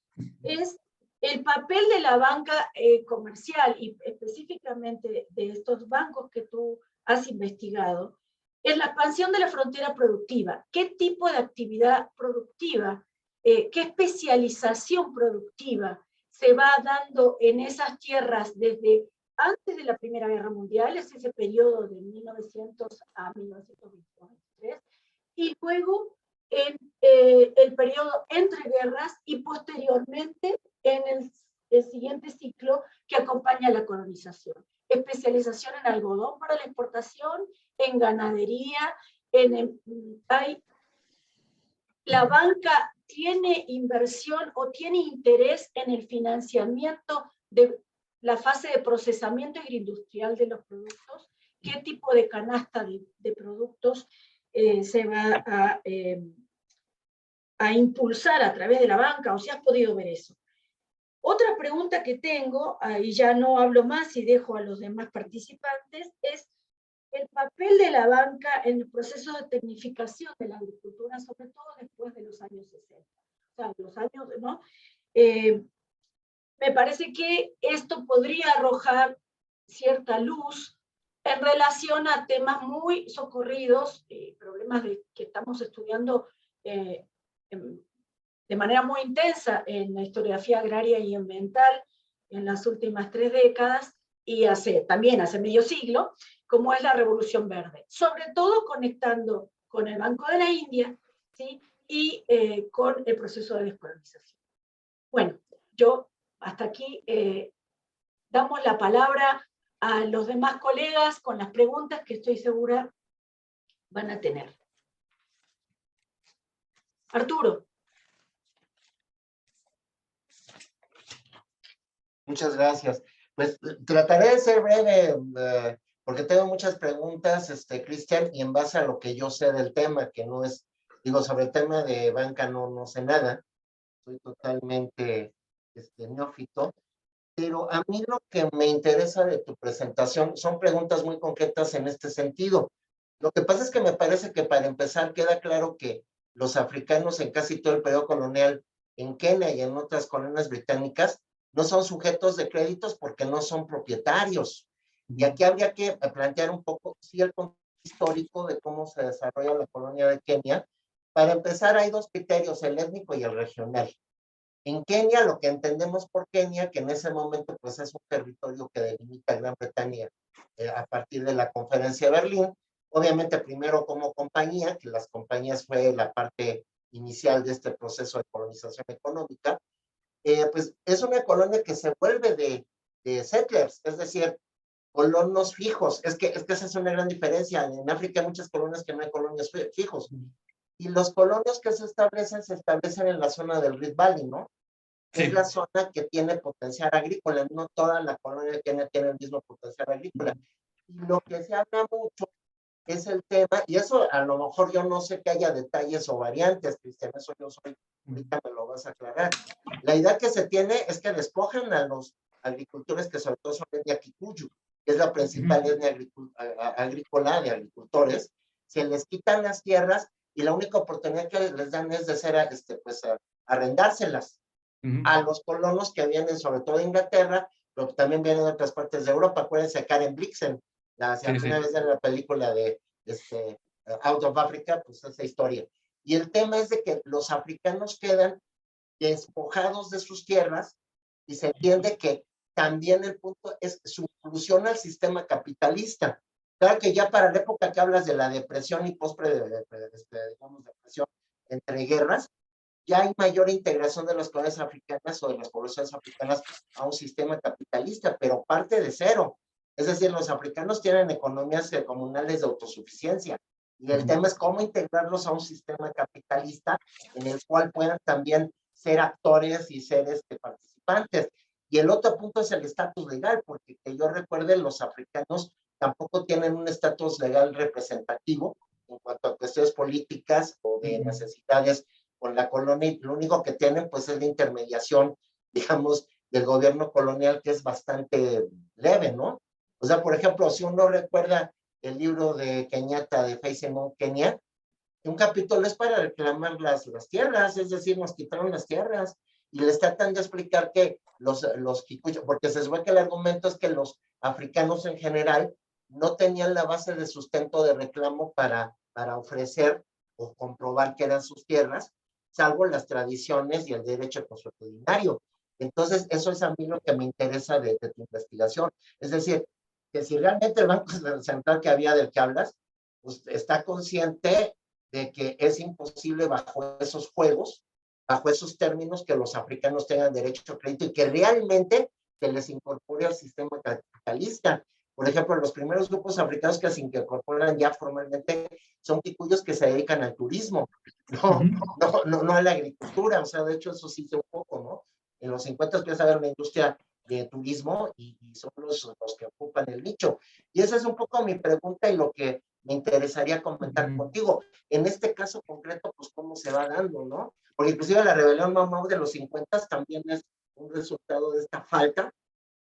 es el papel de la banca comercial y específicamente de estos bancos que tú has investigado en la expansión de la frontera productiva. ¿Qué tipo de actividad productiva, qué especialización productiva se va dando en esas tierras desde antes de la Primera Guerra Mundial, es ese periodo de 1900 a 1923, y luego en el periodo entre guerras y posteriormente en el siguiente ciclo que acompaña la colonización? Especialización en algodón para la exportación, en ganadería, la banca tiene inversión o tiene interés en el financiamiento de la fase de procesamiento agroindustrial de los productos. ¿Qué tipo de canasta de productos se va a impulsar a través de la banca? ¿O si has podido ver eso? Otra pregunta que tengo, y ya no hablo más y dejo a los demás participantes, es el papel de la banca en el proceso de tecnificación de la agricultura, sobre todo después de los años 60. O sea, los años, ¿no? Me parece que esto podría arrojar cierta luz en relación a temas muy socorridos, problemas que estamos estudiando de manera muy intensa en la historiografía agraria y ambiental en las últimas 3 décadas, y también hace medio siglo, como es la Revolución Verde, sobre todo conectando con el Banco de la India, ¿sí? Y con el proceso de descolonización. Bueno, yo hasta aquí damos la palabra a los demás colegas con las preguntas que estoy segura van a tener. Arturo. Muchas gracias. Pues trataré de ser breve, porque tengo muchas preguntas, Cristian, y en base a lo que yo sé del tema, que no es, digo, sobre el tema de banca no sé nada, soy totalmente neófito, pero a mí lo que me interesa de tu presentación son preguntas muy concretas en este sentido. Lo que pasa es que me parece que para empezar queda claro que los africanos en casi todo el periodo colonial, en Kenia y en otras colonias británicas, no son sujetos de créditos porque no son propietarios. Y aquí habría que plantear un poco, sí, el contexto histórico de cómo se desarrolla la colonia de Kenia. Para empezar, hay 2 criterios, el étnico y el regional. En Kenia, lo que entendemos por Kenia, que en ese momento pues es un territorio que delimita Gran Bretaña a partir de la Conferencia de Berlín, obviamente primero como compañía, que las compañías fue la parte inicial de este proceso de colonización económica, pues es una colonia que se vuelve de settlers, es decir, colonos fijos. Es que esa es una gran diferencia. En África hay muchas colonias que no hay colonias fijos. Y los colonos que se establecen en la zona del Rift Valley, ¿no? Sí. Es la zona que tiene potencial agrícola, no toda la colonia tiene el mismo potencial agrícola. Y lo que se habla mucho es el tema, y eso a lo mejor yo no sé que haya detalles o variantes, Cristian, eso yo soy, ahorita me lo vas a aclarar. La idea que se tiene es que despojan a los agricultores que sobre todo son etnia Kikuyu, que es la principal etnia agrícola de agricultores, se les quitan las tierras y la única oportunidad que les dan es de ser, pues, arrendárselas a los colonos que vienen sobre todo de Inglaterra, pero también vienen de otras partes de Europa. Acuérdense, Karen Blixen, alguna vez en la película de Out of Africa, pues esa historia. Y el tema es de que los africanos quedan despojados de sus tierras y se entiende que también el punto es su inclusión al sistema capitalista. Claro que ya para la época que hablas de la depresión y digamos, depresión entre guerras, ya hay mayor integración de las colonias africanas o de las poblaciones africanas a un sistema capitalista, pero parte de cero. Es decir, los africanos tienen economías comunales de autosuficiencia y el tema es cómo integrarlos a un sistema capitalista en el cual puedan también ser actores y ser participantes. Y el otro punto es el estatus legal, porque que yo recuerde, los africanos tampoco tienen un estatus legal representativo en cuanto a cuestiones políticas o de necesidades con la colonia. Lo único que tienen pues es la intermediación, digamos, del gobierno colonial, que es bastante leve, ¿no? O sea, por ejemplo, si uno recuerda el libro de Kenyatta, de Facing Mount Kenya, un capítulo es para reclamar las tierras, es decir, nos quitaron las tierras, y les tratan de explicar que los Kikuyu, porque se supone que el argumento es que los africanos en general no tenían la base de sustento de reclamo para ofrecer o comprobar que eran sus tierras, salvo las tradiciones y el derecho consuetudinario. Entonces, eso es a mí lo que me interesa de tu investigación. Es decir, que si realmente el Banco Central que había del que hablas, pues está consciente de que es imposible bajo esos juegos, bajo esos términos, que los africanos tengan derecho a crédito y que realmente se les incorpore al sistema capitalista. Por ejemplo, los primeros grupos africanos que se incorporan ya formalmente son kikuyos que se dedican al turismo, no a la agricultura. O sea, de hecho, eso sí un poco, ¿no? En los 50 empieza a haber una industria de turismo y son los que ocupan el nicho. Y esa es un poco mi pregunta y lo que me interesaría comentar contigo. En este caso concreto, pues cómo se va dando, ¿no? Porque inclusive la rebelión Mau Mau de los 50 también es un resultado de esta falta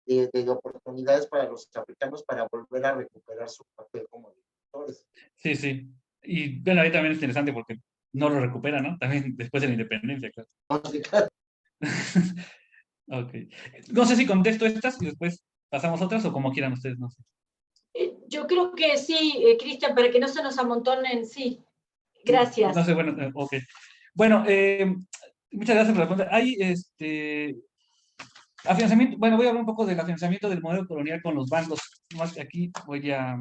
de oportunidades para los africanos para volver a recuperar su papel como agricultores. Sí, sí. Y bueno, ahí también es interesante porque no lo recupera, ¿no? También después de la independencia, claro. Ok. No sé si contesto estas y después pasamos a otras o como quieran ustedes, no sé. Yo creo que sí, Cristian, para que no se nos amontonen, sí. Gracias. No sé, bueno, ok. Bueno, muchas gracias por la pregunta. Hay afianzamiento, bueno, voy a hablar un poco del afianzamiento del modelo colonial con los bancos. Más que aquí voy a...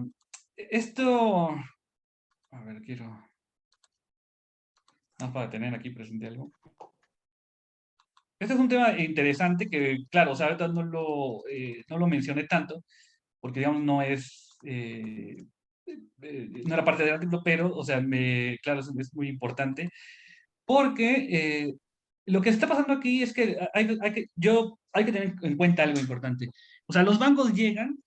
Esto... A ver, quiero... Más para tener aquí presente algo. Este es un tema interesante que, claro, o sea, ahorita no lo mencioné tanto, porque, digamos, no es... no era parte del artículo, pero, o sea, claro, es muy importante, porque lo que está pasando aquí es que hay que tener en cuenta algo importante. O sea, los bancos llegan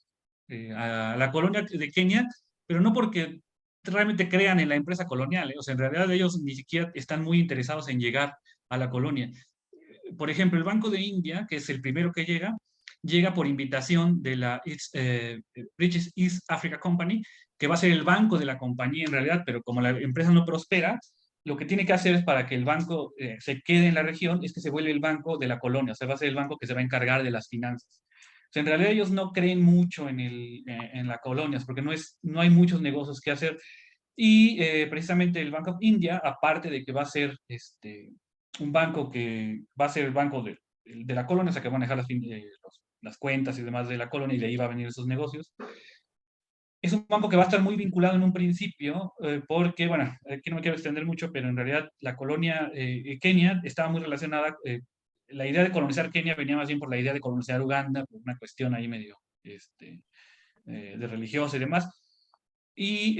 a la colonia de Kenia, pero no porque realmente crean en la empresa colonial, ¿eh? O sea, en realidad ellos ni siquiera están muy interesados en llegar a la colonia. Por ejemplo, el Banco de India, que es el primero que llega por invitación de la British East Africa Company, que va a ser el banco de la compañía en realidad, pero como la empresa no prospera, lo que tiene que hacer es para que el banco se quede en la región, es que se vuelve el banco de la colonia, o sea, va a ser el banco que se va a encargar de las finanzas. O sea, en realidad ellos no creen mucho en la colonia, porque no hay muchos negocios que hacer. Y precisamente el Bank of India, aparte de que va a ser un banco que va a ser el banco de la colonia, o sea, que va a manejar las cuentas y demás de la colonia, y de ahí va a venir esos negocios. Es un banco que va a estar muy vinculado en un principio, porque, bueno, aquí no me quiero extender mucho, pero en realidad la colonia Kenia estaba muy relacionada, la idea de colonizar Kenia venía más bien por la idea de colonizar Uganda, por una cuestión ahí medio de religiosa y demás. Y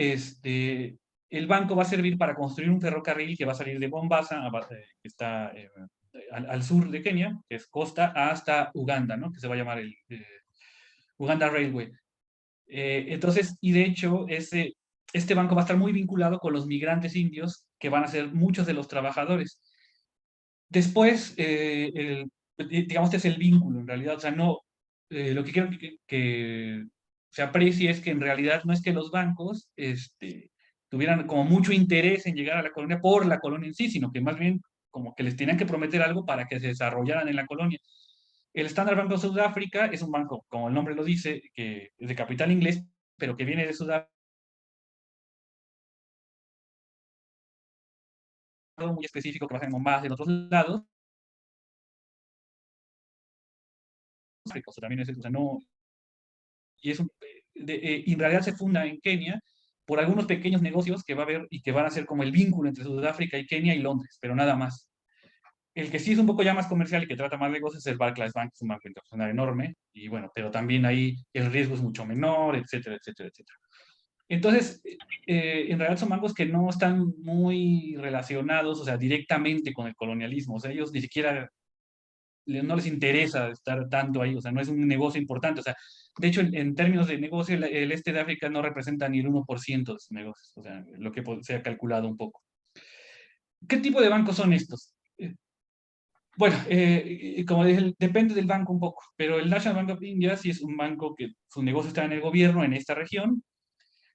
el banco va a servir para construir un ferrocarril que va a salir de Mombasa, que está al sur de Kenia, que es costa, hasta Uganda, ¿no? Que se va a llamar el Uganda Railway. Entonces, y de hecho, este banco va a estar muy vinculado con los migrantes indios, que van a ser muchos de los trabajadores. Después, digamos, este es el vínculo, en realidad, o sea, no, lo que quiero que se aprecie es que en realidad no es que los bancos tuvieran como mucho interés en llegar a la colonia por la colonia en sí, sino que más bien como que les tenían que prometer algo para que se desarrollaran en la colonia. El Standard Bank of Sudáfrica es un banco, como el nombre lo dice, que es de capital inglés, pero que viene de Sudáfrica, muy específico que pasa en Mombasa y en otros lados. O sea, también es, o sea, no, y en realidad se funda en Kenia por algunos pequeños negocios que va a haber y que van a ser como el vínculo entre Sudáfrica y Kenia y Londres, pero nada más. El que sí es un poco ya más comercial y que trata más negocios es el Barclays Bank, es un banco internacional enorme, y bueno, pero también ahí el riesgo es mucho menor, etcétera, etcétera, etcétera. Entonces, en realidad son bancos que no están muy relacionados, o sea, directamente con el colonialismo, o sea, ellos ni siquiera no les interesa estar tanto ahí, o sea, no es un negocio importante, o sea, de hecho, en términos de negocio, el este de África no representa ni el 1% de sus negocios, o sea, lo que se ha calculado un poco. ¿Qué tipo de bancos son estos? Bueno, como dije, depende del banco un poco, pero el National Bank of India sí es un banco que su negocio está en el gobierno, en esta región.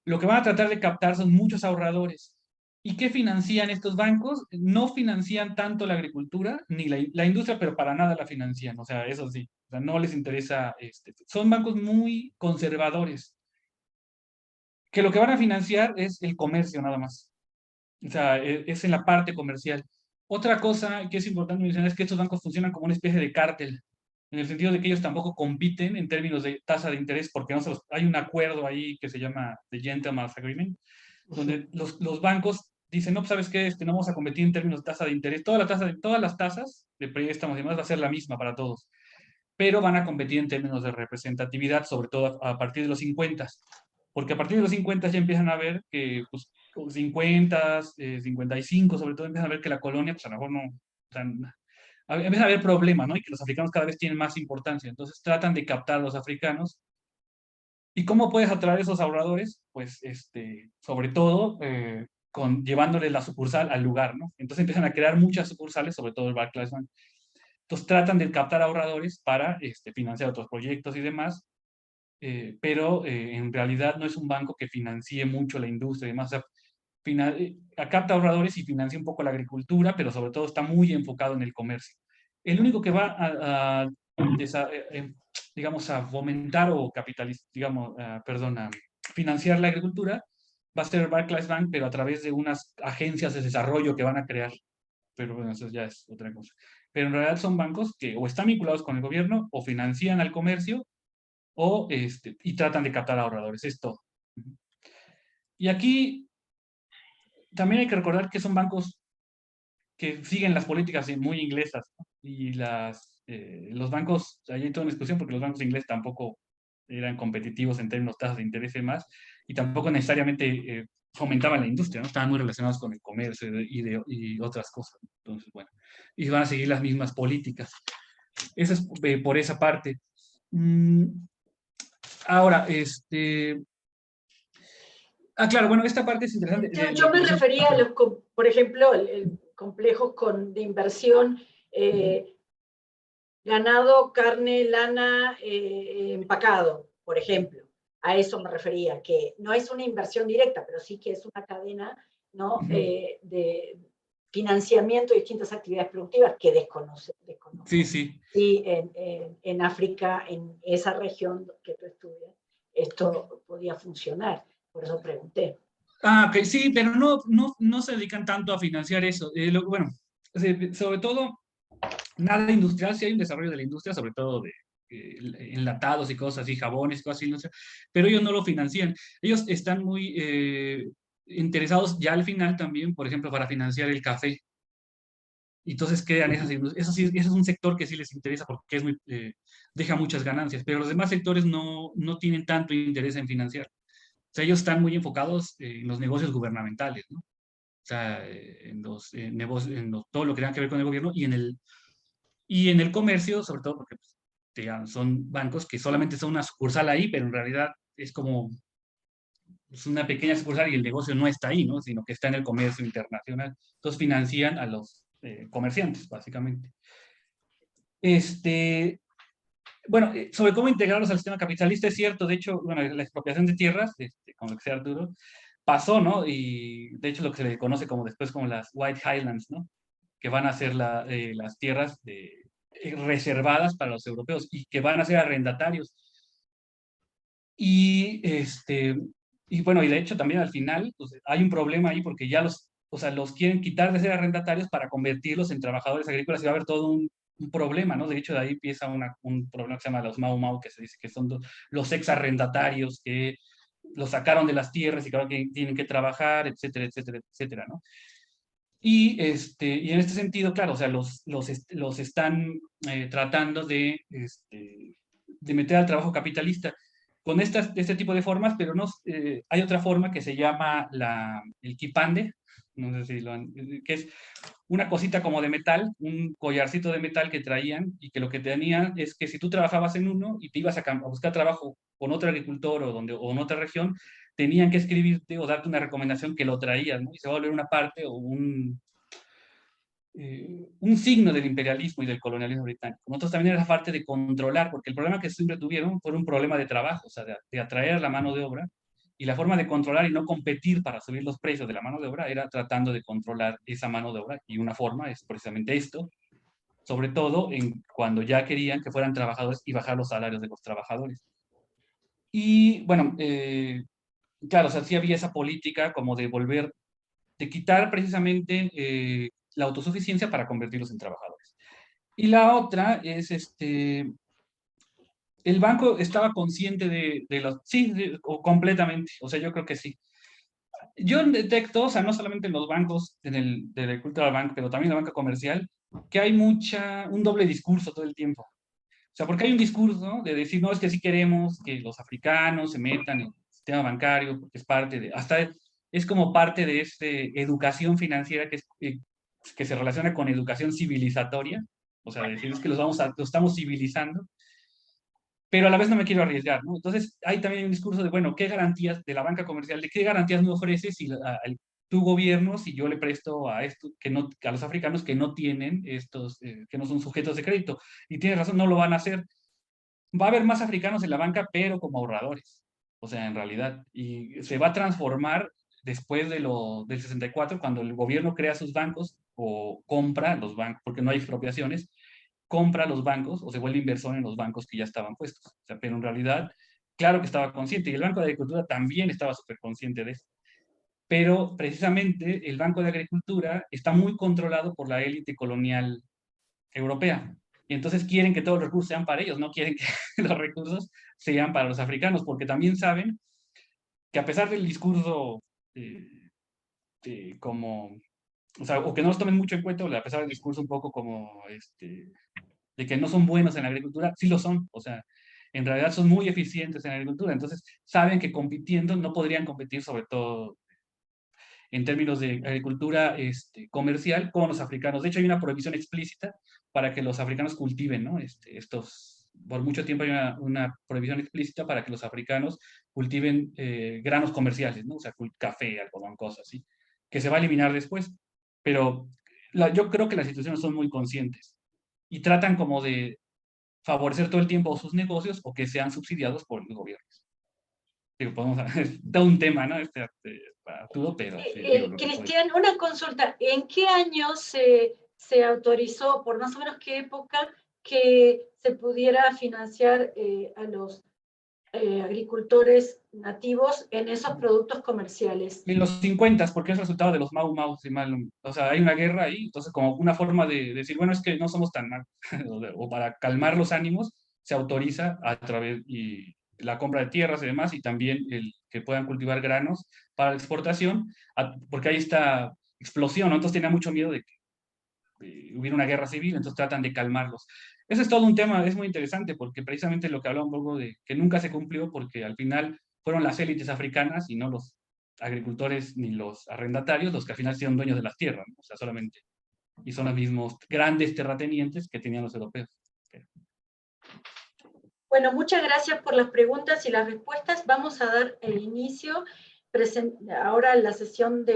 Lo que van a tratar de captar son muchos ahorradores. ¿Y qué financian estos bancos? No financian tanto la agricultura ni la industria, pero para nada la financian. O sea, eso sí. O sea, no les interesa. Son bancos muy conservadores, que lo que van a financiar es el comercio nada más. O sea, es en la parte comercial. Otra cosa que es importante mencionar es que estos bancos funcionan como una especie de cártel, en el sentido de que ellos tampoco compiten en términos de tasa de interés, porque no hay un acuerdo ahí que se llama The Gentleman's Agreement, donde los bancos dicen, no, pues, ¿sabes qué? No vamos a competir en términos de tasa de interés. Todas las tasas de préstamos y demás va a ser la misma para todos, pero van a competir en términos de representatividad, sobre todo a partir de los 50, porque a partir de los 50 ya empiezan a ver que, pues, 50, 55, sobre todo empiezan a ver que la colonia, pues a lo mejor no, o sea, empiezan a haber problemas, ¿no? Y que los africanos cada vez tienen más importancia. Entonces tratan de captar a los africanos. ¿Y cómo puedes atraer esos ahorradores? Pues, sobre todo, llevándoles la sucursal al lugar, ¿no? Entonces empiezan a crear muchas sucursales, sobre todo el Barclays Bank. Entonces tratan de captar ahorradores para financiar otros proyectos y demás, pero en realidad no es un banco que financie mucho la industria y demás. O sea, capta ahorradores y financia un poco la agricultura, pero sobre todo está muy enfocado en el comercio. El único que va digamos, a fomentar o capitalizar, digamos, perdón, a financiar la agricultura, va a ser Barclays Bank, pero a través de unas agencias de desarrollo que van a crear. Pero bueno, eso ya es otra cosa. Pero en realidad son bancos que o están vinculados con el gobierno, o financian al comercio, o y tratan de captar ahorradores. Es todo. Y aquí también hay que recordar que son bancos que siguen las políticas muy inglesas, ¿no? Y los bancos, ahí hay toda una discusión porque los bancos ingleses tampoco eran competitivos en términos de tasas de interés y demás, y tampoco necesariamente fomentaban la industria, ¿no? Estaban muy relacionados con el comercio y otras cosas. Entonces, bueno, y van a seguir las mismas políticas. Eso es por esa parte. Ahora, claro, bueno, esta parte es interesante. Yo me refería a los, por ejemplo, el complejos de inversión, ganado, carne, lana, empacado, por ejemplo. A eso me refería, que no es una inversión directa, pero sí que es una cadena, ¿no? De financiamiento de distintas actividades productivas que desconozco. Sí, sí. Sí, en África, en esa región que tú estudias, esto podía funcionar. Por eso pregunté. Ok, sí, pero no se dedican tanto a financiar eso. Bueno, sobre todo, nada industrial, sí hay un desarrollo de la industria, sobre todo de enlatados y cosas así, jabones, cosas así, no sé, pero ellos no lo financian. Ellos están muy interesados ya al final también, por ejemplo, para financiar el café. Y entonces crean esas industrias. Eso sí, ese es un sector que sí les interesa porque deja muchas ganancias, pero los demás sectores no tienen tanto interés en financiar. O sea, ellos están muy enfocados en los negocios gubernamentales, ¿no? O sea, en los negocios, todo lo que tenga que ver con el gobierno y en el comercio, sobre todo porque pues, digamos, son bancos que solamente son una sucursal ahí, pero en realidad es como una pequeña sucursal y el negocio no está ahí, ¿no? Sino que está en el comercio internacional. Entonces financian a los comerciantes, básicamente. Bueno, sobre cómo integrarlos al sistema capitalista es cierto, de hecho, bueno, la expropiación de tierras, como lo que sea Arturo, pasó, ¿no? Y de hecho lo que se le conoce como después como las White Highlands, ¿no? Que van a ser las tierras reservadas para los europeos y que van a ser arrendatarios. Y, y bueno, y de hecho también al final pues, hay un problema ahí porque ya o sea, los quieren quitar de ser arrendatarios para convertirlos en trabajadores agrícolas y va a haber todo un problema, ¿no? De hecho, de ahí empieza un problema que se llama los Mau Mau, que se dice que son los ex arrendatarios que los sacaron de las tierras y que ahora tienen que trabajar, etcétera, etcétera, etcétera, ¿no? Y en este sentido, claro, o sea, los están tratando de meter al trabajo capitalista con este tipo de formas, pero no, hay otra forma que se llama el kipande, no sé si que es una cosita como de metal, un collarcito de metal que traían y que lo que tenían es que si tú trabajabas en uno y te ibas a buscar trabajo con otro agricultor o en otra región, tenían que escribirte o darte una recomendación que lo traías, ¿no? Y se va a volver una parte o un signo del imperialismo y del colonialismo británico. Nosotros también era la parte de controlar, porque el problema que siempre tuvieron fue un problema de trabajo, o sea, de atraer la mano de obra, y la forma de controlar y no competir para subir los precios de la mano de obra era tratando de controlar esa mano de obra, y una forma es precisamente esto, sobre todo cuando ya querían que fueran trabajadores y bajar los salarios de los trabajadores. Y bueno, claro, o sea, sí había esa política como de quitar precisamente la autosuficiencia para convertirlos en trabajadores. Y la otra es, el banco estaba consciente de los, sí, o completamente, o sea, yo creo que sí. Yo detecto, o sea, no solamente en los bancos, del Agricultural Bank, pero también en la banca comercial, que hay un doble discurso todo el tiempo. O sea, porque hay un discurso, ¿no? De decir, no, es que sí queremos que los africanos se metan en el sistema bancario, porque es parte hasta es como parte de esta educación financiera que se relaciona con educación civilizatoria, o sea, decir, es que los estamos civilizando, pero a la vez no me quiero arriesgar, ¿no? Entonces, hay también un discurso de, bueno, ¿qué garantías de la banca comercial, de qué garantías me ofrece si tu gobierno, si yo le presto a los africanos que no tienen que no son sujetos de crédito? Y tienes razón, no lo van a hacer. Va a haber más africanos en la banca, pero como ahorradores. O sea, en realidad. Y se va a transformar después del 64, cuando el gobierno crea sus bancos o compra los bancos, porque no hay expropiaciones, compra los bancos o se vuelve inversor en los bancos que ya estaban puestos. O sea, pero en realidad claro que estaba consciente, y el Banco de Agricultura también estaba súper consciente de eso. Pero precisamente el Banco de Agricultura está muy controlado por la élite colonial europea. Y entonces quieren que todos los recursos sean para ellos, no quieren que los recursos sean para los africanos, porque también saben que a pesar del discurso como, o sea, o que no los tomen mucho en cuenta, o a pesar del discurso un poco como, de que no son buenos en la agricultura, sí lo son, o sea, en realidad son muy eficientes en la agricultura, entonces saben que compitiendo no podrían competir sobre todo en términos de agricultura comercial con los africanos. De hecho, hay una prohibición explícita para que los africanos cultiven, ¿no? Por mucho tiempo hay una prohibición explícita para que los africanos cultiven granos comerciales, ¿no? O sea, café, algodón, cosas así, que se va a eliminar después. Pero yo creo que las instituciones son muy conscientes y tratan como de favorecer todo el tiempo sus negocios o que sean subsidiados por los gobiernos. Digo, podemos, es todo un tema, ¿no? Para todo, pero digo, Cristian, una consulta. ¿En qué año se autorizó, por más o menos qué época, que se pudiera financiar a los agricultores nativos en esos productos comerciales? En los 50, porque es resultado de los Mau Mau, o sea, hay una guerra ahí, entonces como una forma de decir, bueno, es que no somos tan mal, o para calmar los ánimos, se autoriza a través y la compra de tierras y demás, y también el que puedan cultivar granos para la exportación, porque hay esta explosión, ¿no? Entonces tenía mucho miedo de que hubiera una guerra civil, entonces tratan de calmarlos. Ese es todo un tema, es muy interesante, porque precisamente lo que hablaba un poco de que nunca se cumplió, porque al final fueron las élites africanas y no los agricultores ni los arrendatarios los que al final fueron dueños de las tierras, ¿no? O sea, solamente. Y son los mismos grandes terratenientes que tenían los europeos. Bueno, muchas gracias por las preguntas y las respuestas. Vamos a dar el inicio ahora a la sesión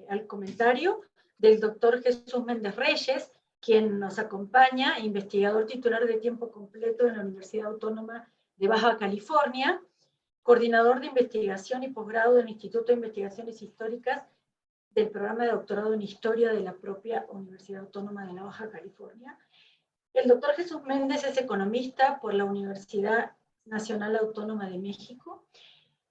al comentario del doctor Jesús Méndez Reyes, quien nos acompaña, investigador titular de tiempo completo en la Universidad Autónoma de Baja California, coordinador de investigación y posgrado del Instituto de Investigaciones Históricas del programa de doctorado en Historia de la propia Universidad Autónoma de la Baja California. El doctor Jesús Méndez es economista por la Universidad Nacional Autónoma de México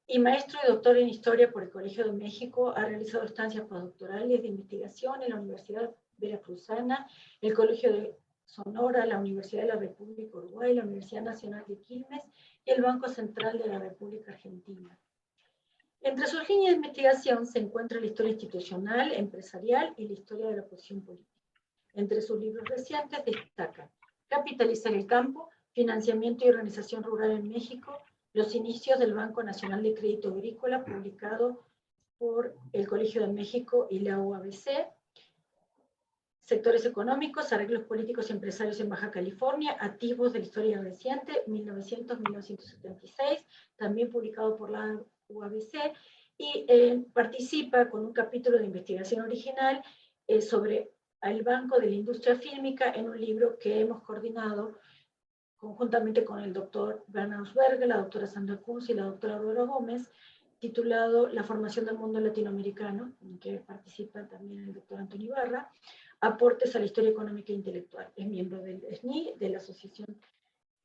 y maestro y doctor en Historia por el Colegio de México. Ha realizado estancias postdoctorales de investigación en la Universidad Veracruzana, el Colegio de Sonora, la Universidad de la República Uruguay, la Universidad Nacional de Quilmes y el Banco Central de la República Argentina. Entre sus líneas de investigación se encuentra la historia institucional, empresarial y la historia de la posición política. Entre sus libros recientes destacan Capitalizar el campo, Financiamiento y Organización Rural en México, los inicios del Banco Nacional de Crédito Agrícola, publicado por el Colegio de México y la UABC, Sectores económicos, arreglos políticos y empresarios en Baja California, atisbos de la historia reciente, 1900-1976, también publicado por la UABC, y participa con un capítulo de investigación original sobre el Banco de la Industria Fílmica en un libro que hemos coordinado conjuntamente con el doctor Bernard Berger, la doctora Sandra Kunz y la doctora Aurora Gómez, titulado La formación del mundo latinoamericano, en que participa también el doctor Antonio Ibarra, aportes a la historia económica e intelectual. Es miembro del SNI, de la Asociación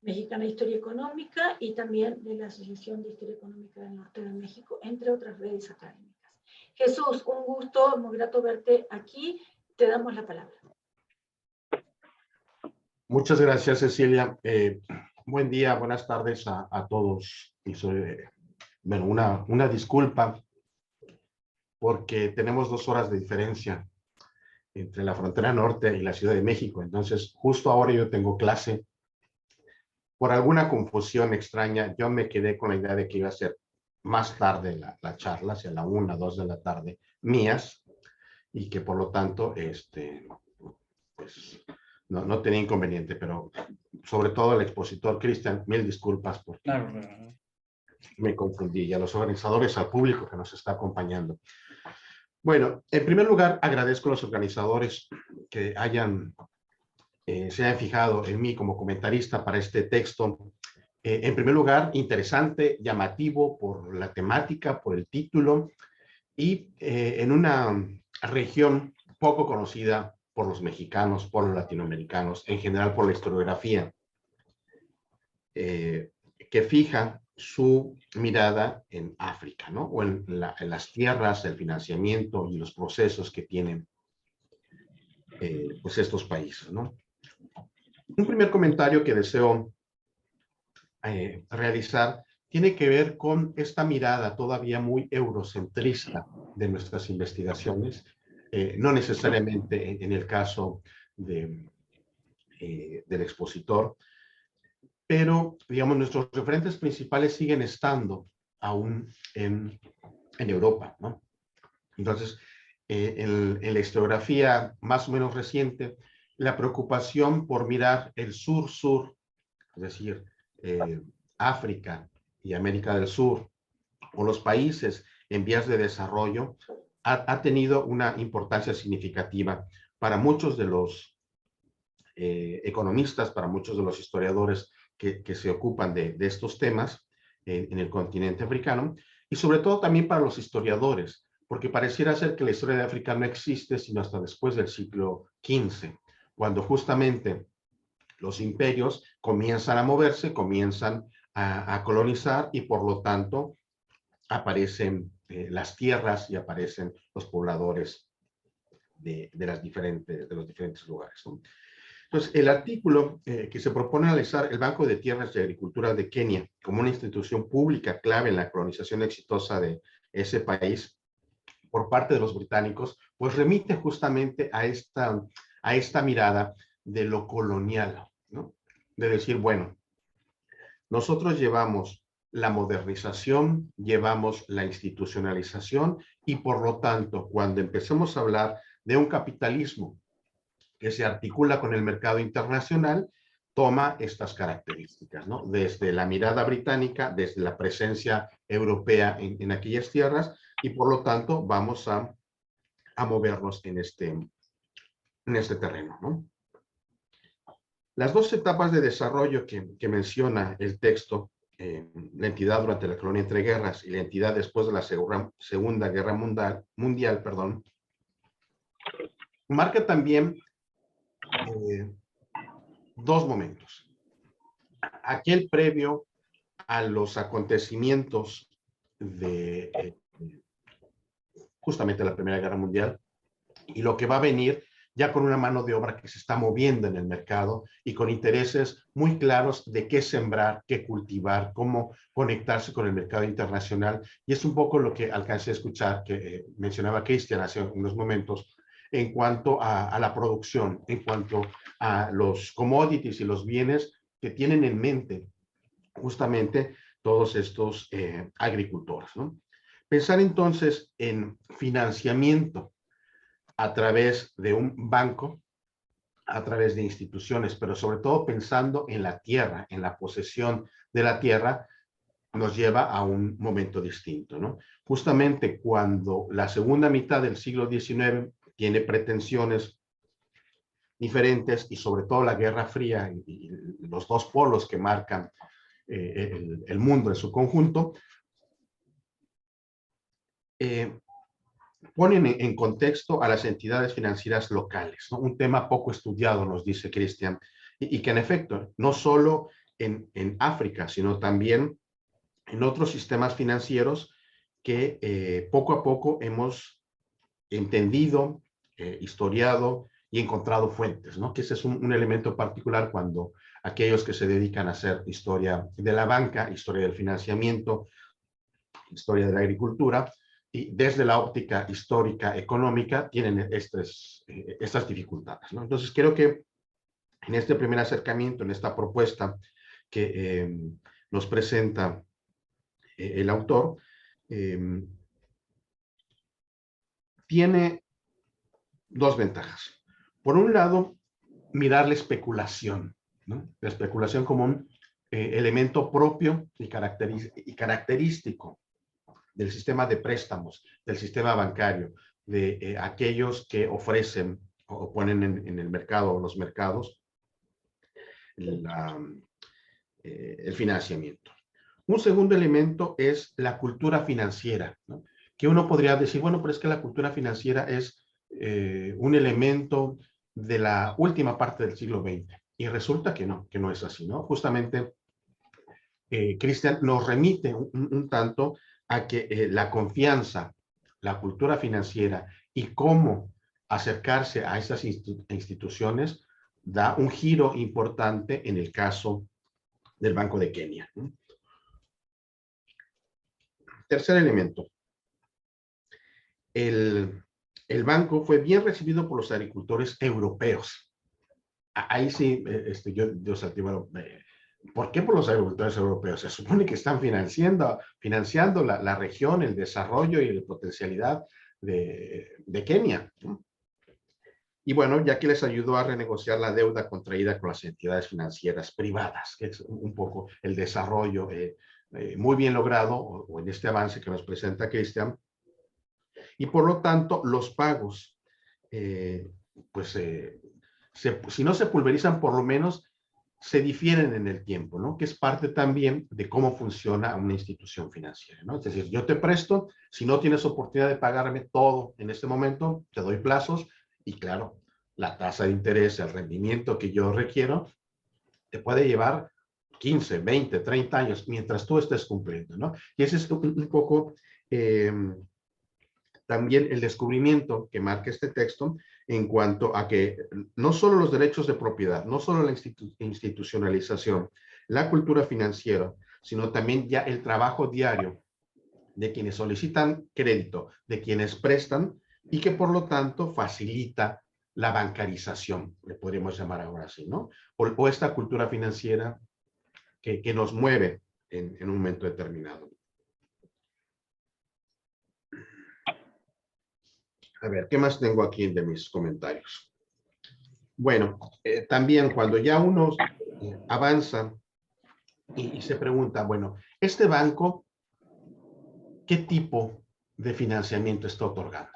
Mexicana de Historia Económica y también de la Asociación de Historia Económica del Norte de México, entre otras redes académicas. Jesús, un gusto, muy grato verte aquí. Te damos la palabra. Muchas gracias, Cecilia. Buen día, buenas tardes a todos. Y bueno, una disculpa porque tenemos 2 horas de diferencia entre la frontera norte y la Ciudad de México. Entonces, justo ahora yo tengo clase. Por alguna confusión extraña, yo me quedé con la idea de que iba a ser más tarde la charla, hacia la 1, 2 de la tarde, mías, y que por lo tanto, pues no tenía inconveniente, pero sobre todo el expositor Cristian, mil disculpas porque me confundí, y a los organizadores, al público que nos está acompañando. Bueno, en primer lugar, agradezco a los organizadores que se hayan fijado en mí como comentarista para este texto. En primer lugar, interesante, llamativo por la temática, por el título, y en una región poco conocida por los mexicanos, por los latinoamericanos, en general por la historiografía, que fija su mirada en África, ¿no? O en las tierras, el financiamiento y los procesos que tienen pues estos países, ¿no? Un primer comentario que deseo realizar tiene que ver con esta mirada todavía muy eurocentrista de nuestras investigaciones, no necesariamente en el caso del expositor, pero, digamos, nuestros referentes principales siguen estando aún en Europa, ¿no? Entonces, en la historiografía más o menos reciente, la preocupación por mirar el sur-sur, es decir, África y América del Sur, o los países en vías de desarrollo, ha tenido una importancia significativa para muchos de los economistas, para muchos de los historiadores que se ocupan de estos temas en el continente africano, y sobre todo también para los historiadores, porque pareciera ser que la historia de África no existe sino hasta después del siglo XV, cuando justamente los imperios comienzan a moverse, comienzan a colonizar y por lo tanto aparecen las tierras y aparecen los pobladores de los diferentes lugares, ¿no? Entonces, el artículo que se propone analizar el Banco de Tierras y Agricultura de Kenia como una institución pública clave en la colonización exitosa de ese país por parte de los británicos, pues remite justamente a esta mirada de lo colonial, ¿no? De decir, bueno, nosotros llevamos la modernización, llevamos la institucionalización y por lo tanto, cuando empecemos a hablar de un capitalismo que se articula con el mercado internacional, toma estas características, ¿no? Desde la mirada británica, desde la presencia europea en aquellas tierras, y por lo tanto vamos a movernos en este terreno, ¿no? Las dos etapas de desarrollo que menciona el texto, la entidad durante la colonia entre guerras y la entidad después de la Segunda Guerra Mundial, marca también dos momentos. Aquel previo a los acontecimientos de justamente la Primera Guerra Mundial y lo que va a venir ya con una mano de obra que se está moviendo en el mercado y con intereses muy claros de qué sembrar, qué cultivar, cómo conectarse con el mercado internacional. Y es un poco lo que alcancé a escuchar que mencionaba Cristian hace unos momentos en cuanto a la producción, en cuanto a los commodities y los bienes que tienen en mente justamente todos estos agricultores, ¿no? Pensar entonces en financiamiento a través de un banco, a través de instituciones, pero sobre todo pensando en la tierra, en la posesión de la tierra, nos lleva a un momento distinto, ¿no? Justamente cuando la segunda mitad del siglo XIX tiene pretensiones diferentes y sobre todo la Guerra Fría y los dos polos que marcan el mundo en su conjunto, ponen en contexto a las entidades financieras locales, ¿no? Un tema poco estudiado, nos dice Cristian, y que en efecto, no solo en África, sino también en otros sistemas financieros que poco a poco hemos entendido, historiado y encontrado fuentes, ¿no? Que ese es un elemento particular cuando aquellos que se dedican a hacer historia de la banca, historia del financiamiento, historia de la agricultura, y desde la óptica histórica económica tienen estas dificultades, ¿no? Entonces creo que en este primer acercamiento, en esta propuesta que nos presenta el autor, tiene dos ventajas. Por un lado, mirar la especulación, ¿no? La especulación como un elemento propio y característico del sistema de préstamos, del sistema bancario, de aquellos que ofrecen o ponen en el mercado o los mercados el financiamiento. Un segundo elemento es la cultura financiera, ¿no? Que uno podría decir, bueno, pero es que la cultura financiera es un elemento de la última parte del siglo XX. Y resulta que no es así, ¿no? Justamente Cristian, nos remite un tanto a que la confianza, la cultura financiera y cómo acercarse a esas instituciones da un giro importante en el caso del Banco de Kenia. Tercer elemento. El banco fue bien recibido por los agricultores europeos. Ahí sí, yo salté, bueno, ¿por qué por los agricultores europeos? Se supone que están financiando la región, el desarrollo y la potencialidad de Kenia, ¿no? Y bueno, ya que les ayudó a renegociar la deuda contraída con las entidades financieras privadas, que es un poco el desarrollo muy bien logrado, o en este avance que nos presenta Cristian, y por lo tanto los pagos, si no se pulverizan, por lo menos se difieren en el tiempo, ¿no? Que es parte también de cómo funciona una institución financiera, ¿no? Es decir, yo te presto, si no tienes oportunidad de pagarme todo en este momento, te doy plazos y claro, la tasa de interés, el rendimiento que yo requiero, te puede llevar 15, 20, 30 años mientras tú estés cumpliendo, ¿no? Y ese es un poco también el descubrimiento que marca este texto en cuanto a que no solo los derechos de propiedad, no solo la institucionalización, la cultura financiera, sino también ya el trabajo diario de quienes solicitan crédito, de quienes prestan, y que por lo tanto facilita la bancarización, le podríamos llamar ahora así, ¿no? O esta cultura financiera que nos mueve en un momento determinado. A ver, ¿qué más tengo aquí de mis comentarios? Bueno, también cuando ya uno avanza y se pregunta, bueno, ¿este banco qué tipo de financiamiento está otorgando?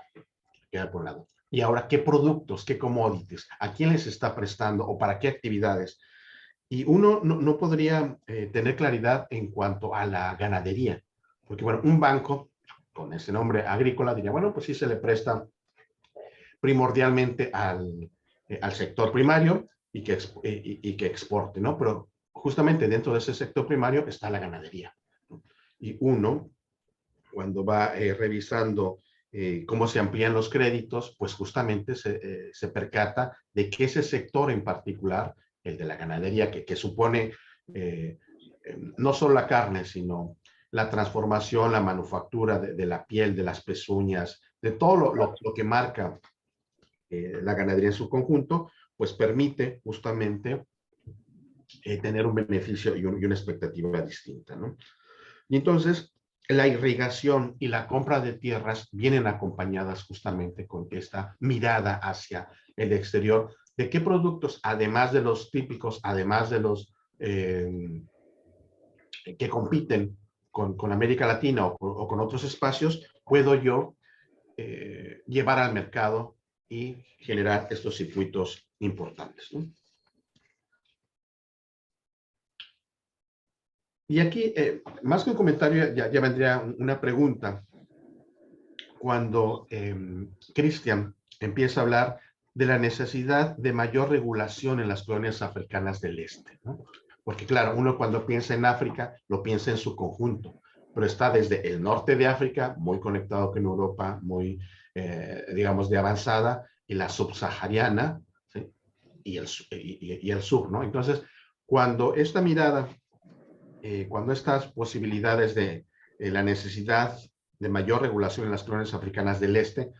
Queda por un lado. Y ahora, ¿qué productos, qué commodities? ¿A quién les está prestando o para qué actividades? Y uno no podría tener claridad en cuanto a la ganadería. Porque, bueno, un banco con ese nombre agrícola diría, bueno, pues sí se le presta primordialmente al sector primario y que exporte, ¿no? Pero justamente dentro de ese sector primario está la ganadería, ¿no? Y uno, cuando va revisando cómo se amplían los créditos, pues justamente se percata de que ese sector en particular, el de la ganadería, que supone no solo la carne, sino la transformación, la manufactura de la piel, de las pezuñas, de todo lo que marca la ganadería en su conjunto, pues permite justamente tener un beneficio y una expectativa distinta, ¿no? Y entonces, la irrigación y la compra de tierras vienen acompañadas justamente con esta mirada hacia el exterior, de qué productos, además de los típicos, además de los que compiten con América Latina o con otros espacios, puedo yo llevar al mercado y generar estos circuitos importantes, ¿no? Y aquí, más que un comentario, ya vendría una pregunta. Cuando Cristian empieza a hablar de la necesidad de mayor regulación en las colonias africanas del este, ¿no? Porque claro, uno cuando piensa en África, lo piensa en su conjunto, pero está desde el norte de África, muy conectado con Europa, muy, digamos, de avanzada, y la subsahariana, ¿sí? y el sur, ¿no? Entonces, cuando esta mirada, cuando estas posibilidades de la necesidad de mayor regulación en las colonias africanas del este,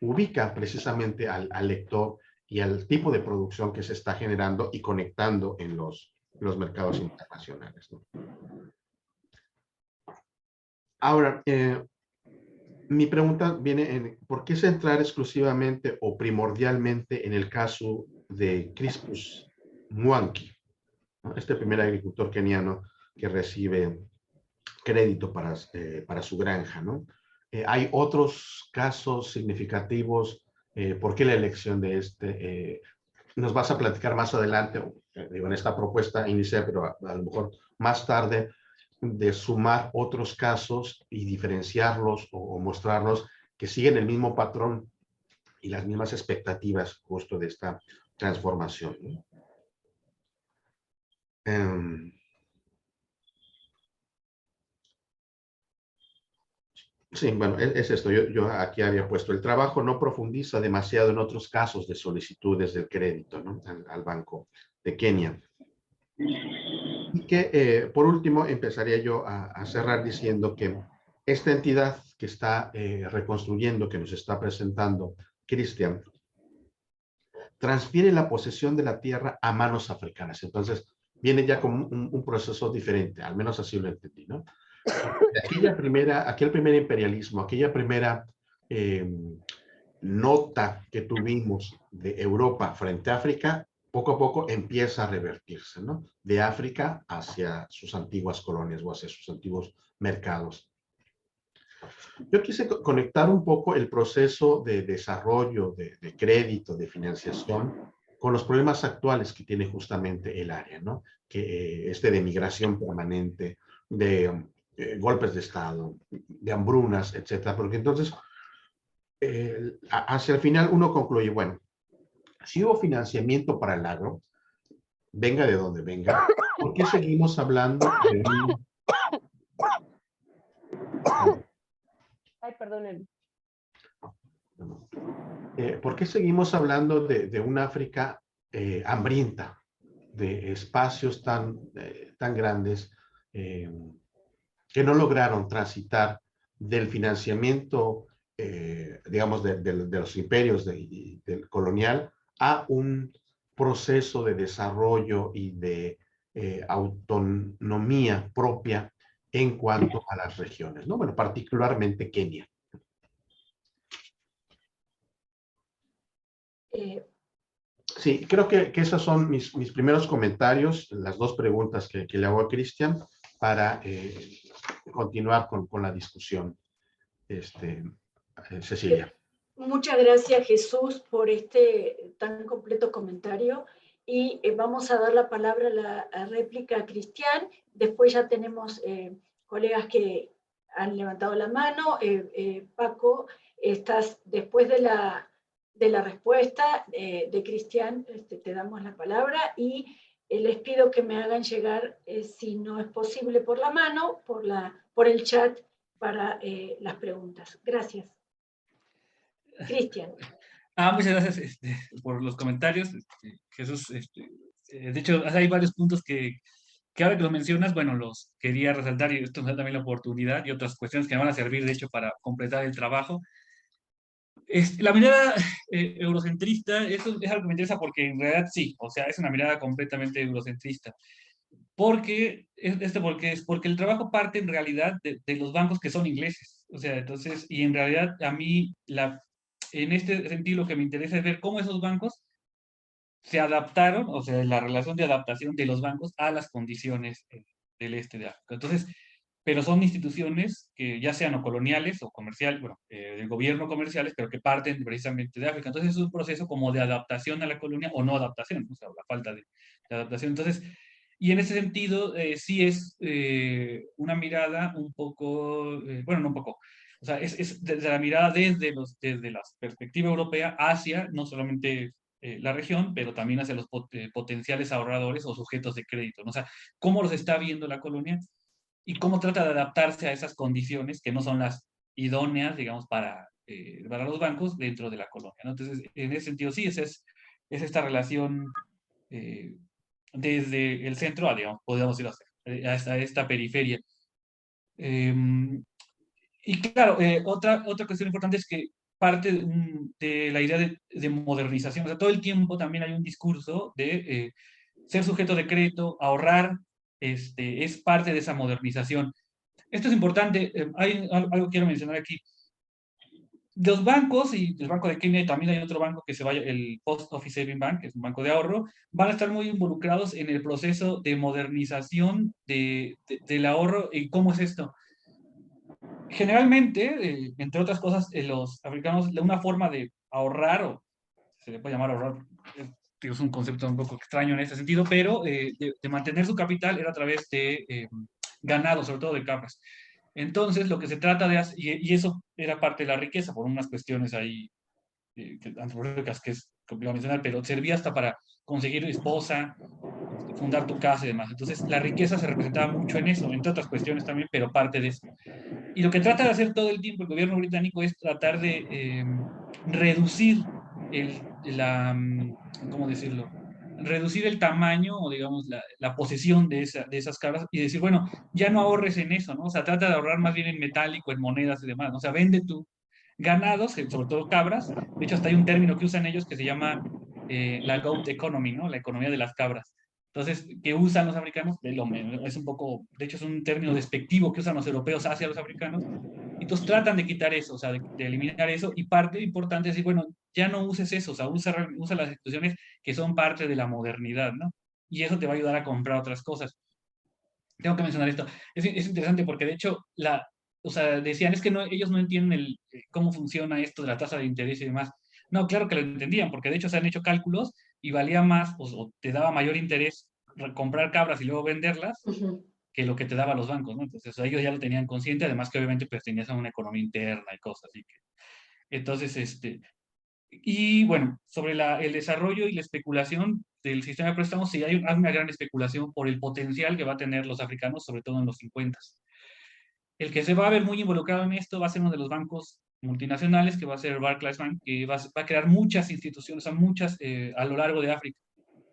ubica precisamente al lector y al tipo de producción que se está generando y conectando en los mercados internacionales, ¿no? Ahora, mi pregunta viene en ¿por qué centrar exclusivamente o primordialmente en el caso de Crispus Mwangi, ¿no? Este primer agricultor keniano que recibe crédito para su granja, ¿no? Hay otros casos significativos. ¿Por qué la elección de este? Nos vas a platicar más adelante, digo, en esta propuesta inicial, pero a lo mejor más tarde, de sumar otros casos y diferenciarlos o mostrarlos que siguen el mismo patrón y las mismas expectativas justo de esta transformación, ¿no? Sí, bueno, es esto. Yo aquí había puesto, el trabajo no profundiza demasiado en otros casos de solicitudes del crédito, ¿no? Al Banco de Kenia. Y que, por último, empezaría yo a cerrar diciendo que esta entidad que está reconstruyendo, que nos está presentando Cristian, transfiere la posesión de la tierra a manos africanas. Entonces, viene ya como un proceso diferente, al menos así lo entendí, ¿no? Aquel primer imperialismo, aquella primera nota que tuvimos de Europa frente a África, poco a poco empieza a revertirse, ¿no? De África hacia sus antiguas colonias o hacia sus antiguos mercados. Yo quise conectar un poco el proceso de desarrollo, de crédito, de financiación, con los problemas actuales que tiene justamente el área, ¿no? Que de migración permanente, de golpes de Estado, de hambrunas, etcétera. Porque entonces, hacia el final uno concluye, bueno, si hubo financiamiento para el agro, venga de donde venga, ¿por qué seguimos hablando de un... Ay, perdón. ¿Por qué seguimos hablando de un África hambrienta, de espacios tan grandes que no lograron transitar del financiamiento, digamos, de los imperios del colonial a un proceso de desarrollo y de autonomía propia en cuanto a las regiones, ¿no? Bueno, particularmente Kenia. Sí, creo que esos son mis primeros comentarios, las dos preguntas que le hago a Cristian para continuar con la discusión. Cecilia. Muchas gracias, Jesús, por este tan completo comentario. Y vamos a dar la palabra a la réplica a Cristian. Después ya tenemos colegas que han levantado la mano. Paco, estás después de la respuesta de Cristian, te damos la palabra y les pido que me hagan llegar, si no es posible por la mano, por el chat para las preguntas. Gracias. Cristian. Muchas gracias por los comentarios, Jesús. De hecho, hay varios puntos que ahora que lo mencionas, bueno, los quería resaltar y esto me da también la oportunidad y otras cuestiones que me van a servir, de hecho, para completar el trabajo. La mirada eurocentrista, eso es algo que me interesa porque en realidad sí, o sea, es una mirada completamente eurocentrista. Porque el trabajo parte en realidad de los bancos que son ingleses. O sea, entonces, y en realidad a mí, en este sentido, lo que me interesa es ver cómo esos bancos se adaptaron, o sea, la relación de adaptación de los bancos a las condiciones del este de África. Entonces, pero son instituciones que ya sean o coloniales o comerciales, bueno, del gobierno comerciales, pero que parten precisamente de África. Entonces es un proceso como de adaptación a la colonia o no adaptación, o sea, la falta de adaptación. Entonces, y en ese sentido, sí es una mirada un poco, bueno, no un poco, o sea, es desde la mirada desde la perspectiva europea hacia no solamente la región, pero también hacia los potenciales ahorradores o sujetos de crédito, ¿no? O sea, cómo los está viendo la colonia y cómo trata de adaptarse a esas condiciones que no son las idóneas, digamos, para los bancos dentro de la colonia, ¿no? Entonces, en ese sentido, sí, es esta relación desde el centro a, digamos, podríamos ir hasta esta periferia. Y claro, otra cuestión importante es que parte de la idea de modernización, o sea, todo el tiempo también hay un discurso de ser sujeto de crédito, ahorrar, es parte de esa modernización. Esto es importante, hay algo que quiero mencionar aquí. Los bancos, y el Banco de Kenia, y también hay otro banco que se vaya, el Post Office Saving Bank, que es un banco de ahorro, van a estar muy involucrados en el proceso de modernización del ahorro. ¿Y cómo es esto? Generalmente, entre otras cosas, los africanos, una forma de ahorrar, o se le puede llamar ahorrar, es un concepto un poco extraño en ese sentido, pero de mantener su capital era a través de ganado, sobre todo de cabras. Entonces, lo que se trata de hacer, y eso era parte de la riqueza, por unas cuestiones ahí antropológicas que es complicado mencionar, pero servía hasta para conseguir esposa, fundar tu casa y demás. Entonces, la riqueza se representaba mucho en eso, entre otras cuestiones también, pero parte de eso. Y lo que trata de hacer todo el tiempo el gobierno británico es tratar de reducir ¿cómo decirlo? Reducir el tamaño o, digamos, la posesión de esas cabras y decir, bueno, ya no ahorres en eso, ¿no? O sea, trata de ahorrar más bien en metálico, en monedas y demás, ¿no? O sea, vende tu ganados, sobre todo cabras. De hecho, hasta hay un término que usan ellos que se llama la goat economy, ¿no? La economía de las cabras. Entonces, ¿qué usan los africanos? Es un poco, de hecho, es un término despectivo que usan los europeos hacia los africanos. Entonces tratan de quitar eso, o sea, de eliminar eso, y parte importante es decir, bueno, ya no uses eso, o sea, usa las instituciones que son parte de la modernidad, ¿no? Y eso te va a ayudar a comprar otras cosas. Tengo que mencionar esto. Es interesante porque, de hecho, o sea, decían, es que no, ellos no entienden cómo funciona esto de la tasa de interés y demás. No, claro que lo entendían, porque de hecho se han hecho cálculos y valía más, o te daba mayor interés comprar cabras y luego venderlas, que lo que te daban los bancos, ¿no? Entonces ellos ya lo tenían consciente, además que obviamente pues tenías una economía interna y cosas así que... Entonces, y bueno, sobre el desarrollo y la especulación del sistema de préstamos, sí hay una gran especulación por el potencial que va a tener los africanos, sobre todo en los 50. El que se va a ver muy involucrado en esto va a ser uno de los bancos multinacionales, que va a ser Barclays Bank, que va a crear muchas instituciones, a muchas a lo largo de África,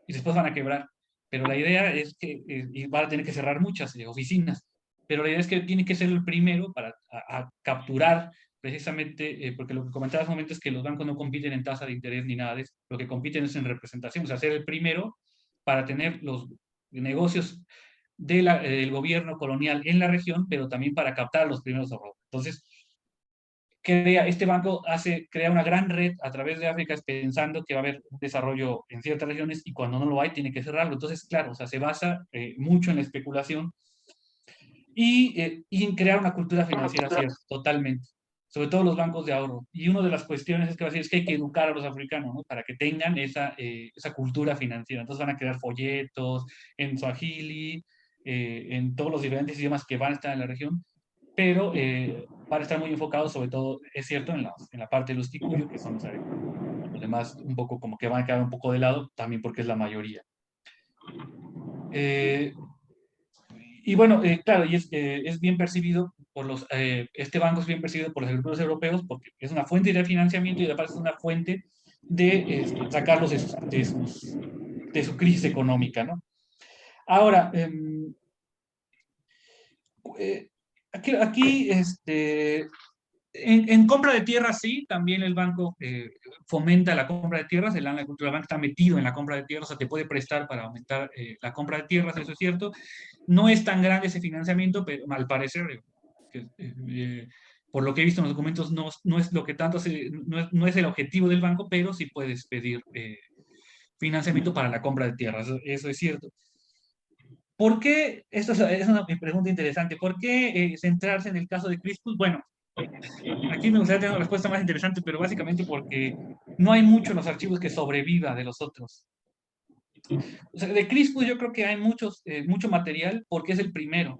y después van a quebrar. Pero la idea es que y van a tener que cerrar muchas oficinas, pero la idea es que tiene que ser el primero para a capturar precisamente, porque lo que comentaba hace un momento es que los bancos no compiten en tasa de interés ni nada de eso, lo que compiten es en representación, o sea, ser el primero para tener los negocios del gobierno colonial en la región, pero también para captar los primeros ahorros. Entonces, este banco crea una gran red a través de África pensando que va a haber un desarrollo en ciertas regiones y cuando no lo hay tiene que cerrarlo. Entonces, claro, o sea, se basa mucho en la especulación y en crear una cultura financiera cierta, totalmente. Sobre todo los bancos de ahorro. Y una de las cuestiones es que va a decir es que hay que educar a los africanos, ¿no? Para que tengan esa cultura financiera. Entonces van a crear folletos en Swahili, en todos los diferentes idiomas que van a estar en la región, pero van a estar muy enfocados, sobre todo, es cierto, en la parte de los kikuyu, que son los demás un poco como que van a quedar un poco de lado, también porque es la mayoría. Y bueno, claro, y es bien percibido por este banco es bien percibido por los agricultores europeos porque es una fuente de financiamiento y además es una fuente de sacarlos de su crisis económica, ¿no? Ahora, aquí en compra de tierras, sí, también el banco fomenta la compra de tierras, el Agricultural Bank está metido en la compra de tierras, o sea, te puede prestar para aumentar la compra de tierras, eso es cierto. No es tan grande ese financiamiento, pero al parecer, por lo que he visto en los documentos, no es lo que tanto no es el objetivo del banco, pero sí puedes pedir financiamiento para la compra de tierras, eso es cierto. ¿Por qué? Esto es una pregunta interesante. ¿Por qué centrarse en el caso de Crispus? Bueno, aquí me gustaría tener una respuesta más interesante, pero básicamente porque no hay mucho en los archivos que sobreviva de los otros. O sea, de Crispus yo creo que hay mucho material porque es el primero.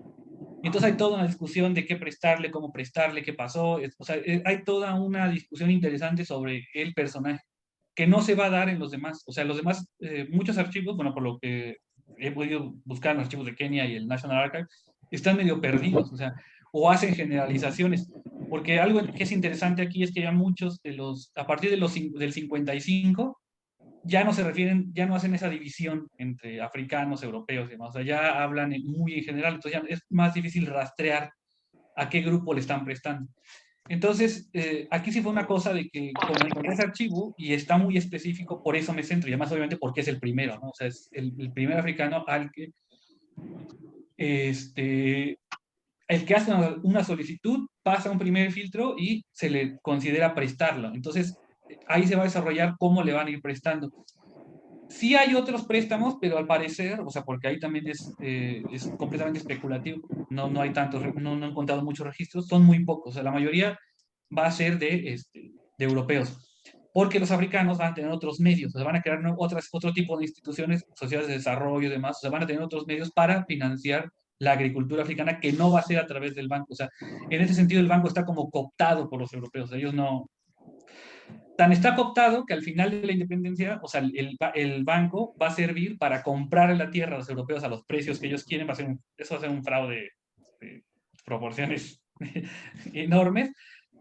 Entonces hay toda una discusión de qué prestarle, cómo prestarle, qué pasó. O sea, hay toda una discusión interesante sobre el personaje que no se va a dar en los demás. O sea, los demás, muchos archivos, bueno, por lo que he podido buscar en los archivos de Kenia y el National Archive, están medio perdidos, o sea, o hacen generalizaciones. Porque algo que es interesante aquí es que ya muchos a partir del 55, ya no se refieren, ya no hacen esa división entre africanos, europeos y demás. O sea, ya hablan muy en general, entonces ya es más difícil rastrear a qué grupo le están prestando. Entonces, aquí sí fue una cosa de que como encontré ese archivo y está muy específico, por eso me centro, y además obviamente porque es el primero, ¿no? O sea, es el primer africano al que, el que hace una solicitud pasa un primer filtro y se le considera prestarlo. Entonces, ahí se va a desarrollar cómo le van a ir prestando. Sí hay otros préstamos, pero al parecer, o sea, porque ahí también es completamente especulativo, no hay tantos, no han contado muchos registros, son muy pocos, o sea, la mayoría va a ser de europeos, porque los africanos van a tener otros medios, o sea, van a crear otro tipo de instituciones, sociedades de desarrollo y demás, o sea, van a tener otros medios para financiar la agricultura africana que no va a ser a través del banco, o sea, en ese sentido el banco está como cooptado por los europeos, ellos no, tan está cooptado que al final de la independencia, o sea, el banco va a servir para comprar la tierra a los europeos a los precios que ellos quieren, eso va a ser un fraude de proporciones enormes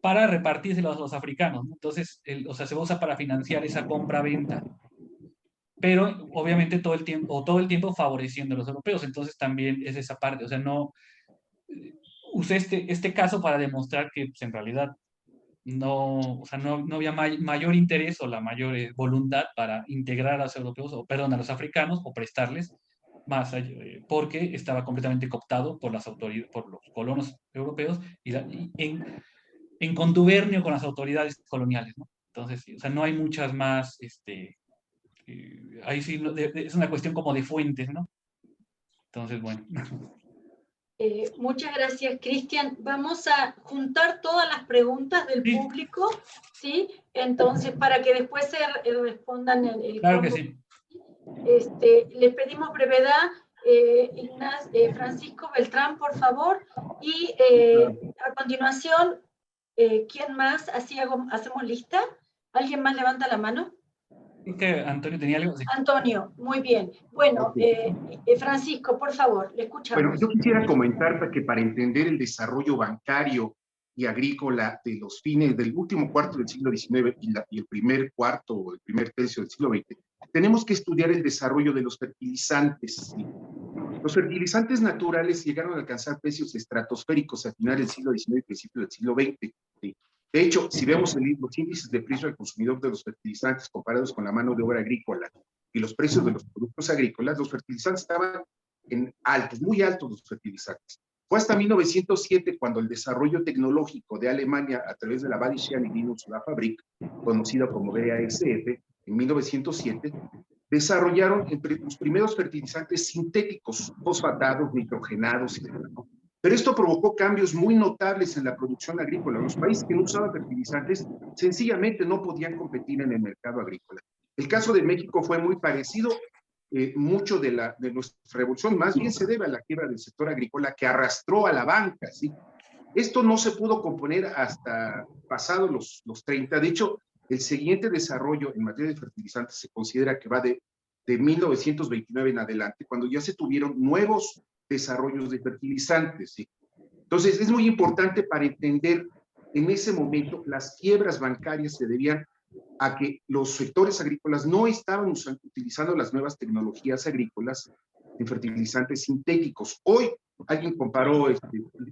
para repartírselos a los africanos, ¿no? Entonces, o sea, se usa para financiar esa compra-venta, pero obviamente todo el tiempo favoreciendo a los europeos. Entonces también es esa parte, o sea, no usé este caso para demostrar que pues, en realidad no, o sea, no había mayor interés o la mayor voluntad para integrar a los europeos, o perdón, a los africanos, o prestarles más, porque estaba completamente cooptado por las autoridades, por los colonos europeos y en contubernio con las autoridades coloniales, ¿no? Entonces, o sea, no hay muchas más, ahí sí es una cuestión como de fuentes, ¿no? Entonces, bueno. Muchas gracias, Cristian. Vamos a juntar todas las preguntas del público, ¿sí? Entonces, para que después se respondan el Claro que combo. sí. Les pedimos brevedad. Francisco Beltrán, por favor. Y a continuación, ¿quién más? Así hacemos lista. ¿Alguien más levanta la mano? Creo que Antonio tenía algo. Sí. Antonio, muy bien. Bueno, Francisco, por favor, le escuchamos. Bueno, yo quisiera comentar que para entender el desarrollo bancario y agrícola de los fines del último cuarto del siglo XIX y el primer cuarto o el primer tercio del siglo XX, tenemos que estudiar el desarrollo de los fertilizantes. ¿Sí? Los fertilizantes naturales llegaron a alcanzar precios estratosféricos a finales del siglo XIX y principios del siglo XX. ¿Sí? De hecho, si vemos los índices de precio al consumidor de los fertilizantes comparados con la mano de obra agrícola y los precios de los productos agrícolas, los fertilizantes estaban en altos, muy altos los fertilizantes. Fue hasta 1907 cuando el desarrollo tecnológico de Alemania a través de la Badische Fabrik, conocido como BASF, en 1907, desarrollaron los primeros fertilizantes sintéticos, fosfatados, nitrogenados, etc. Pero esto provocó cambios muy notables en la producción agrícola. Los países que no usaban fertilizantes sencillamente no podían competir en el mercado agrícola. El caso de México fue muy parecido. Mucho de nuestra revolución más bien se debe a la quiebra del sector agrícola que arrastró a la banca, ¿sí? Esto no se pudo componer hasta pasados los 30. De hecho, el siguiente desarrollo en materia de fertilizantes se considera que va de 1929 en adelante, cuando ya se tuvieron nuevos desarrollos de fertilizantes, ¿sí? Entonces, es muy importante para entender en ese momento las quiebras bancarias se debían a que los sectores agrícolas no estaban utilizando las nuevas tecnologías agrícolas en fertilizantes sintéticos. Hoy, alguien comparó,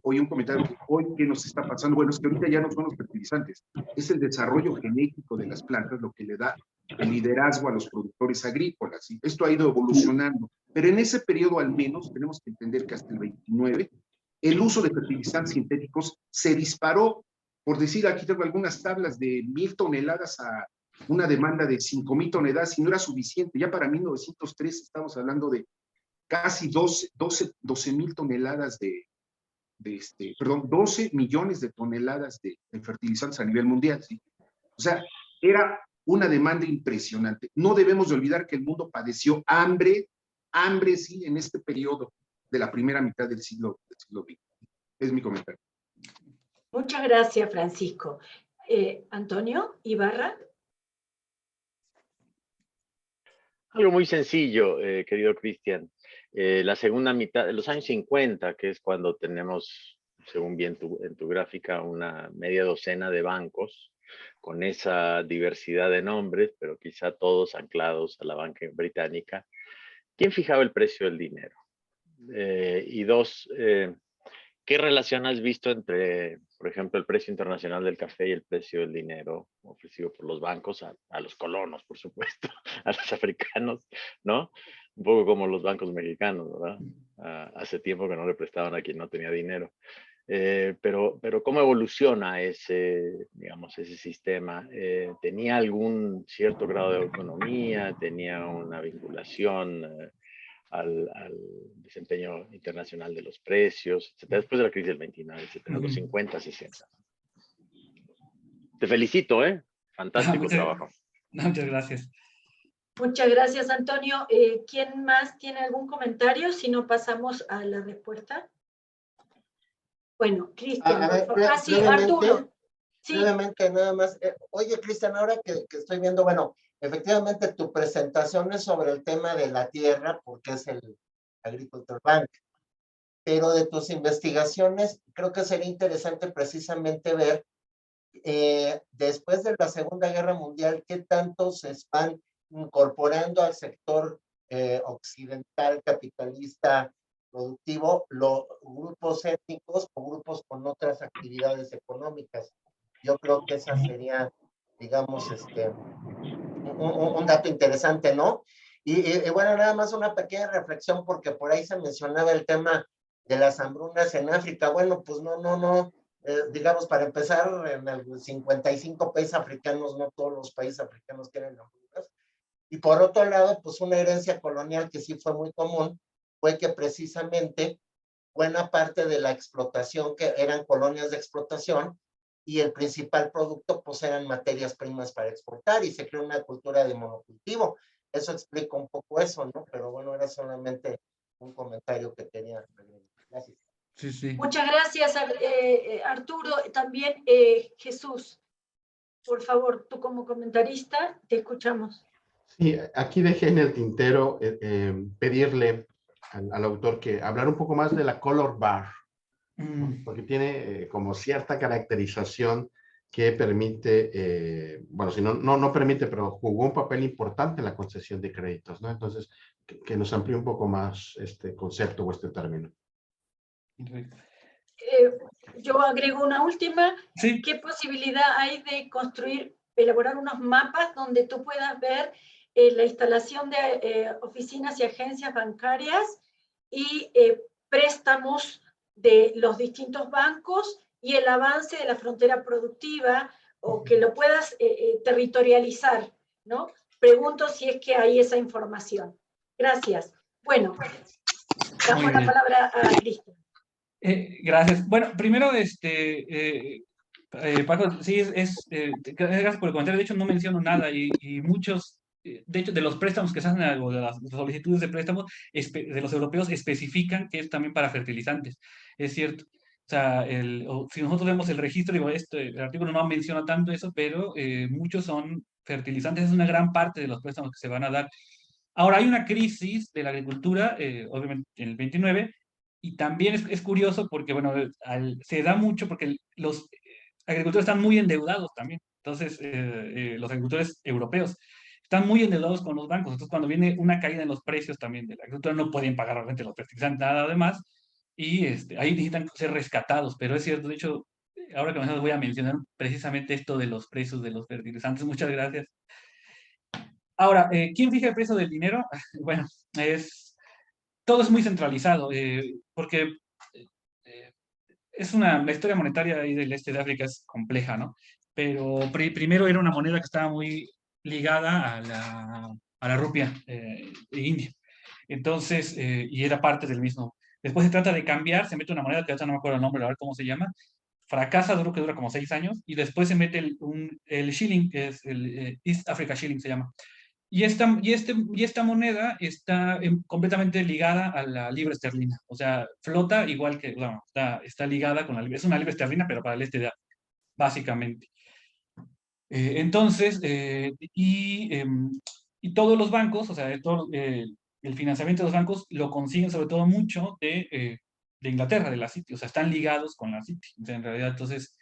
hoy un comentario, hoy ¿qué nos está pasando? Bueno, es que ahorita ya no son los fertilizantes, es el desarrollo genético de las plantas lo que le da el liderazgo a los productores agrícolas. ¿Sí? Esto ha ido evolucionando, pero en ese periodo al menos tenemos que entender que hasta el 29 el uso de fertilizantes sintéticos se disparó. Por decir, aquí tengo algunas tablas de 1,000 toneladas a una demanda de 5,000 toneladas y no era suficiente. Ya para 1903 estamos hablando de casi 12,000 toneladas perdón, 12 millones de toneladas de fertilizantes a nivel mundial. ¿Sí? O sea, era una demanda impresionante. No debemos de olvidar que el mundo padeció hambre, sí, en este periodo de la primera mitad del siglo XX. Es mi comentario. Muchas gracias, Francisco. Antonio Ibarra. Algo muy sencillo, querido Cristian. La segunda mitad de los años 50, que es cuando tenemos, según vi en tu gráfica, una media docena de bancos con esa diversidad de nombres, pero quizá todos anclados a la banca británica. ¿Quién fijaba el precio del dinero? Y dos, ¿qué relación has visto entre, por ejemplo, el precio internacional del café y el precio del dinero ofrecido por los bancos a los colonos, por supuesto, a los africanos, ¿no? Un poco como los bancos mexicanos, ¿verdad? Hace tiempo que no le prestaban a quien no tenía dinero. Pero ¿cómo evoluciona digamos, ese sistema? ¿Tenía algún cierto grado de autonomía? ¿Tenía una vinculación al desempeño internacional de los precios, etcétera, después de la crisis del 29, etcétera, los 50, 60? Te felicito, ¿eh? Fantástico trabajo. Muchas gracias. Muchas gracias, Antonio. ¿Quién más tiene algún comentario? Si no, pasamos a la respuesta. Bueno, Cristian, sí, Arturo. Sí. Brevemente, nada más. Oye, Cristian, ahora que estoy viendo, bueno, efectivamente tu presentación es sobre el tema de la tierra, porque es el Agricultural Bank. pero de tus investigaciones creo que sería interesante precisamente ver después de la Segunda Guerra Mundial, ¿qué tanto se van incorporando al sector occidental, capitalista, productivo, los grupos étnicos o grupos con otras actividades económicas? Yo creo que esa sería, digamos, un dato interesante, ¿no? Y bueno, nada más una pequeña reflexión, porque por ahí se mencionaba el tema de las hambrunas en África. Bueno, pues no. Digamos, para empezar, en el 55 países africanos, no todos los países africanos tienen hambrunas. Y por otro lado, pues una herencia colonial que sí fue muy común, fue que precisamente buena parte de la explotación, que eran colonias de explotación, y el principal producto pues eran materias primas para exportar, y se creó una cultura de monocultivo. Eso explica un poco eso, ¿no? Pero bueno, era solamente un comentario que quería. Gracias. Sí, sí. Muchas gracias, Arturo. También Jesús, por favor, tú como comentarista, te escuchamos. Sí, aquí dejé en el tintero pedirle al autor que hablar un poco más de la color bar, ¿no? Porque tiene como cierta caracterización que permite, bueno, si no permite, pero jugó un papel importante en la concesión de créditos, ¿no? Entonces, que nos amplíe un poco más este concepto o este término. Yo agrego una última. Sí. ¿Qué posibilidad hay de elaborar unos mapas donde tú puedas ver la instalación de oficinas y agencias bancarias y préstamos de los distintos bancos y el avance de la frontera productiva, o que lo puedas territorializar, ¿no? Pregunto si es que hay esa información. Gracias. Bueno, damos la palabra a Cristian. Gracias. Bueno, primero, Paco, sí, gracias por el comentario. De hecho, no menciono nada y muchos, de hecho, de los préstamos que se hacen, o de las solicitudes de préstamos de los europeos, especifican que es también para fertilizantes. Es cierto. O sea, si nosotros vemos el registro, digo, el artículo no menciona tanto eso, pero muchos son fertilizantes. Es una gran parte de los préstamos que se van a dar. Ahora, hay una crisis de la agricultura, obviamente, en el 29, y también es curioso porque, bueno, se da mucho porque los agricultores están muy endeudados también. Entonces, los agricultores europeos están muy endeudados con los bancos. Entonces, cuando viene una caída en los precios también de la agricultura, no pueden pagar realmente los fertilizantes, nada además, y ahí necesitan ser rescatados. Pero es cierto, de hecho, ahora que me voy a mencionar precisamente esto de los precios de los fertilizantes. Muchas gracias. Ahora, ¿quién fija el precio del dinero? Bueno, todo es muy centralizado, porque la historia monetaria ahí del este de África es compleja, ¿no? Pero primero era una moneda que estaba muy ligada a la rupia india. Entonces, y era parte del mismo. Después se trata de cambiar, se mete una moneda que ahora no me acuerdo el nombre, a ver cómo se llama. Fracasa, que dura como 6 años, y después se mete el shilling, que es el East Africa Shilling, se llama. Y esta moneda está completamente ligada a la libra esterlina. O sea, flota igual que, bueno, está ligada con la libra. Es una libra esterlina, pero para el este de África, básicamente. Entonces, y todos los bancos, o sea, el financiamiento de los bancos lo consiguen sobre todo mucho de Inglaterra, de la City. O sea, están ligados con la City. O sea, en realidad, entonces,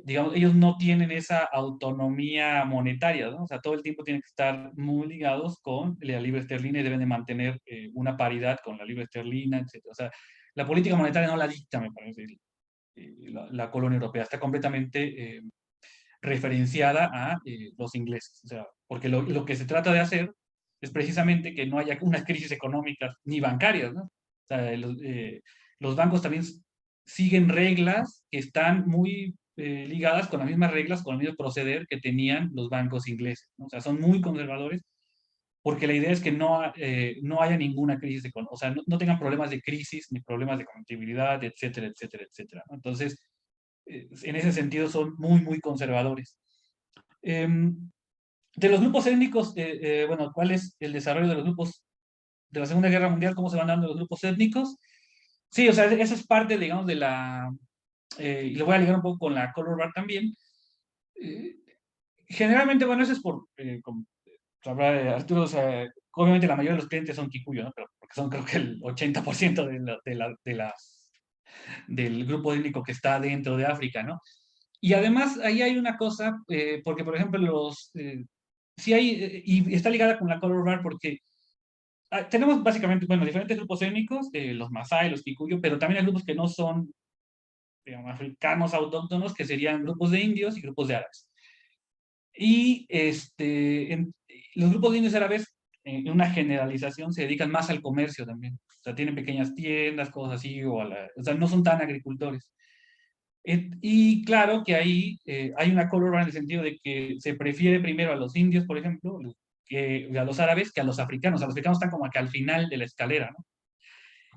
digamos, ellos no tienen esa autonomía monetaria, ¿no? O sea, todo el tiempo tienen que estar muy ligados con la libra esterlina y deben de mantener una paridad con la libra esterlina, etc. O sea, la política monetaria no la dicta, me parece, la colonia europea. Está completamente referenciada a los ingleses. O sea, porque lo que se trata de hacer es precisamente que no haya unas crisis económicas ni bancarias, ¿no? O sea, los bancos también siguen reglas que están muy ligadas con las mismas reglas, con el mismo proceder que tenían los bancos ingleses, ¿no? O sea, son muy conservadores porque la idea es que no haya ninguna crisis económica, o sea, no tengan problemas de crisis ni problemas de convertibilidad, etcétera, etcétera, etcétera, ¿no? Entonces, en ese sentido son muy, muy conservadores. De los grupos étnicos, bueno, ¿cuál es el desarrollo de los grupos de la Segunda Guerra Mundial? ¿Cómo se van dando los grupos étnicos? Sí, o sea, eso es parte, digamos, de y lo voy a ligar un poco con la Color Bar también. Generalmente, bueno, eso es como sabrá Arturo, o sea, obviamente la mayoría de los clientes son Kikuyu, ¿no? Pero porque son creo que el 80% del grupo étnico que está dentro de África, ¿no? Y además ahí hay una cosa, porque por ejemplo sí hay, y está ligada con la Color Bar porque tenemos básicamente, bueno, diferentes grupos étnicos, los Masái, los Kikuyu, pero también hay grupos que no son, digamos, africanos autóctonos, que serían grupos de indios y grupos de árabes. Y los grupos de indios árabes, en una generalización, se dedican más al comercio también. O sea, tienen pequeñas tiendas, cosas así, o sea, no son tan agricultores. Y claro que ahí hay una color bar en el sentido de que se prefiere primero a los indios, por ejemplo, que a los árabes que a los africanos. Los africanos están como que al final de la escalera, ¿no?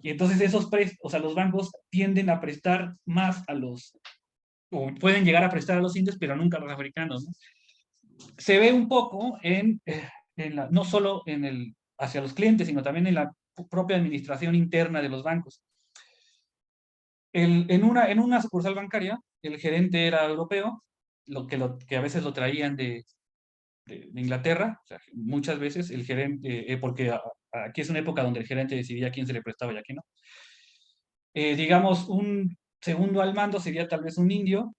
Y entonces o sea, los bancos tienden a prestar más a o pueden llegar a prestar a los indios, pero nunca a los africanos, ¿no? Se ve un poco no solo hacia los clientes, sino también en la propia administración interna de los bancos. En una sucursal bancaria, el gerente era europeo, que a veces lo traían de Inglaterra, o sea, muchas veces el gerente, porque aquí es una época donde el gerente decidía a quién se le prestaba y a quién no. Digamos, un segundo al mando sería tal vez un indio,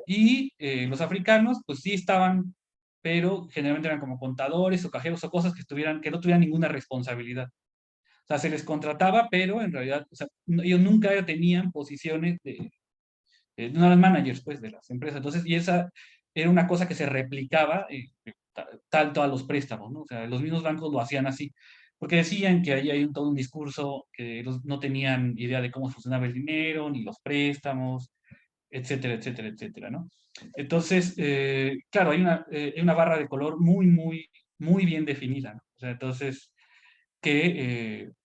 y los africanos, pues sí estaban, pero generalmente eran como contadores o cajeros o cosas que no tuvieran ninguna responsabilidad. O sea, se les contrataba, pero en realidad, o sea, ellos nunca tenían posiciones no eran managers, pues, de las empresas. Entonces, y esa era una cosa que se replicaba tanto a los préstamos, ¿no? O sea, los mismos bancos lo hacían así, porque decían que ahí hay todo un discurso que no tenían idea de cómo funcionaba el dinero, ni los préstamos, etcétera, etcétera, etcétera, ¿no? Entonces, claro, hay una barra de color muy, muy, muy bien definida, ¿no? O sea, entonces,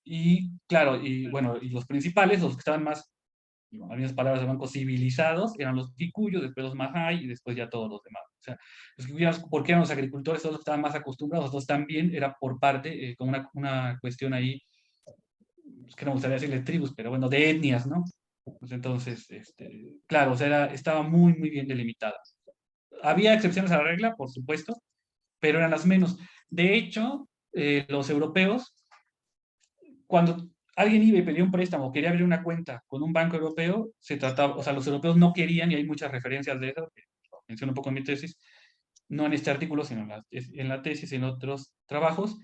y claro, y bueno, y los principales, los que estaban más, a mismas palabras de bancos civilizados, eran los Kikuyu, después los Mahai y después ya todos los demás. O sea, los Kikuyos, porque eran los agricultores, todos estaban más acostumbrados, todos también era por parte, como una cuestión ahí, es que no me gustaría decirle tribus, pero bueno, de etnias, ¿no? Pues entonces, claro, o sea, estaba muy, muy bien delimitada. Había excepciones a la regla, por supuesto, pero eran las menos. De hecho, los europeos, cuando alguien iba y pedía un préstamo o quería abrir una cuenta con un banco europeo, se trataba, o sea, los europeos no querían, y hay muchas referencias de eso, que menciono un poco en mi tesis, no en este artículo, sino en la tesis, en otros trabajos,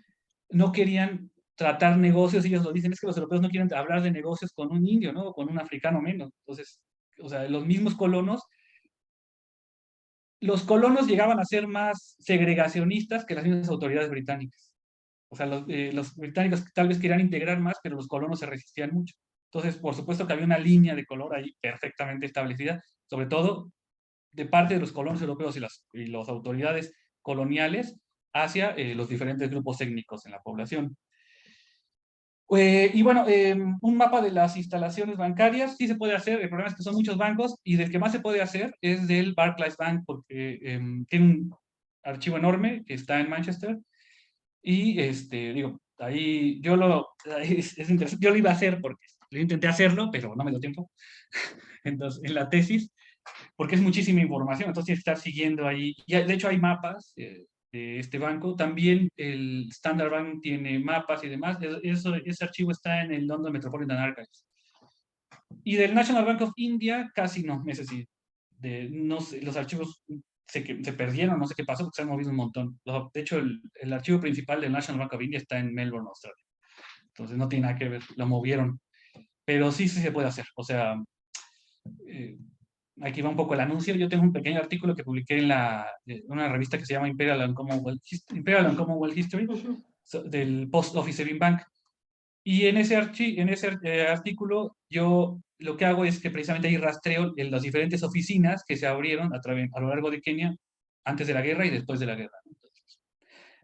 no querían tratar negocios, ellos lo dicen, es que los europeos no quieren hablar de negocios con un indio, ¿no? O con un africano menos. Entonces, o sea, los mismos colonos llegaban a ser más segregacionistas que las mismas autoridades británicas. O sea, los británicos tal vez querían integrar más, pero los colonos se resistían mucho. Entonces, por supuesto que había una línea de color ahí perfectamente establecida, sobre todo de parte de los colonos europeos y las autoridades coloniales hacia los diferentes grupos étnicos en la población. Y bueno, un mapa de las instalaciones bancarias sí se puede hacer. El problema es que son muchos bancos y del que más se puede hacer es del Barclays Bank, porque tiene un archivo enorme que está en Manchester. Y digo, ahí es interesante. Yo lo iba a hacer porque yo intenté hacerlo, pero no me dio tiempo. Entonces, en la tesis, porque es muchísima información, entonces tienes que estar siguiendo ahí. Y de hecho hay mapas de este banco. También el Standard Bank tiene mapas y demás. Ese archivo está en el London Metropolitan Archives. Y del National Bank of India, casi no, ese sí. No sé, los archivos se perdieron, no sé qué pasó, porque se han movido un montón. De hecho, el archivo principal del National Bank of India está en Melbourne, Australia. Entonces no tiene nada que ver, lo movieron. Pero sí se puede hacer. O sea, aquí va un poco el anuncio. Yo tengo un pequeño artículo que publiqué en una revista que se llama Imperial and Commonwealth History, del Post Office Savings Bank. Y en ese artículo yo lo que hago es que precisamente ahí rastreo en las diferentes oficinas que se abrieron a lo largo de Kenia antes de la guerra y después de la guerra. Entonces,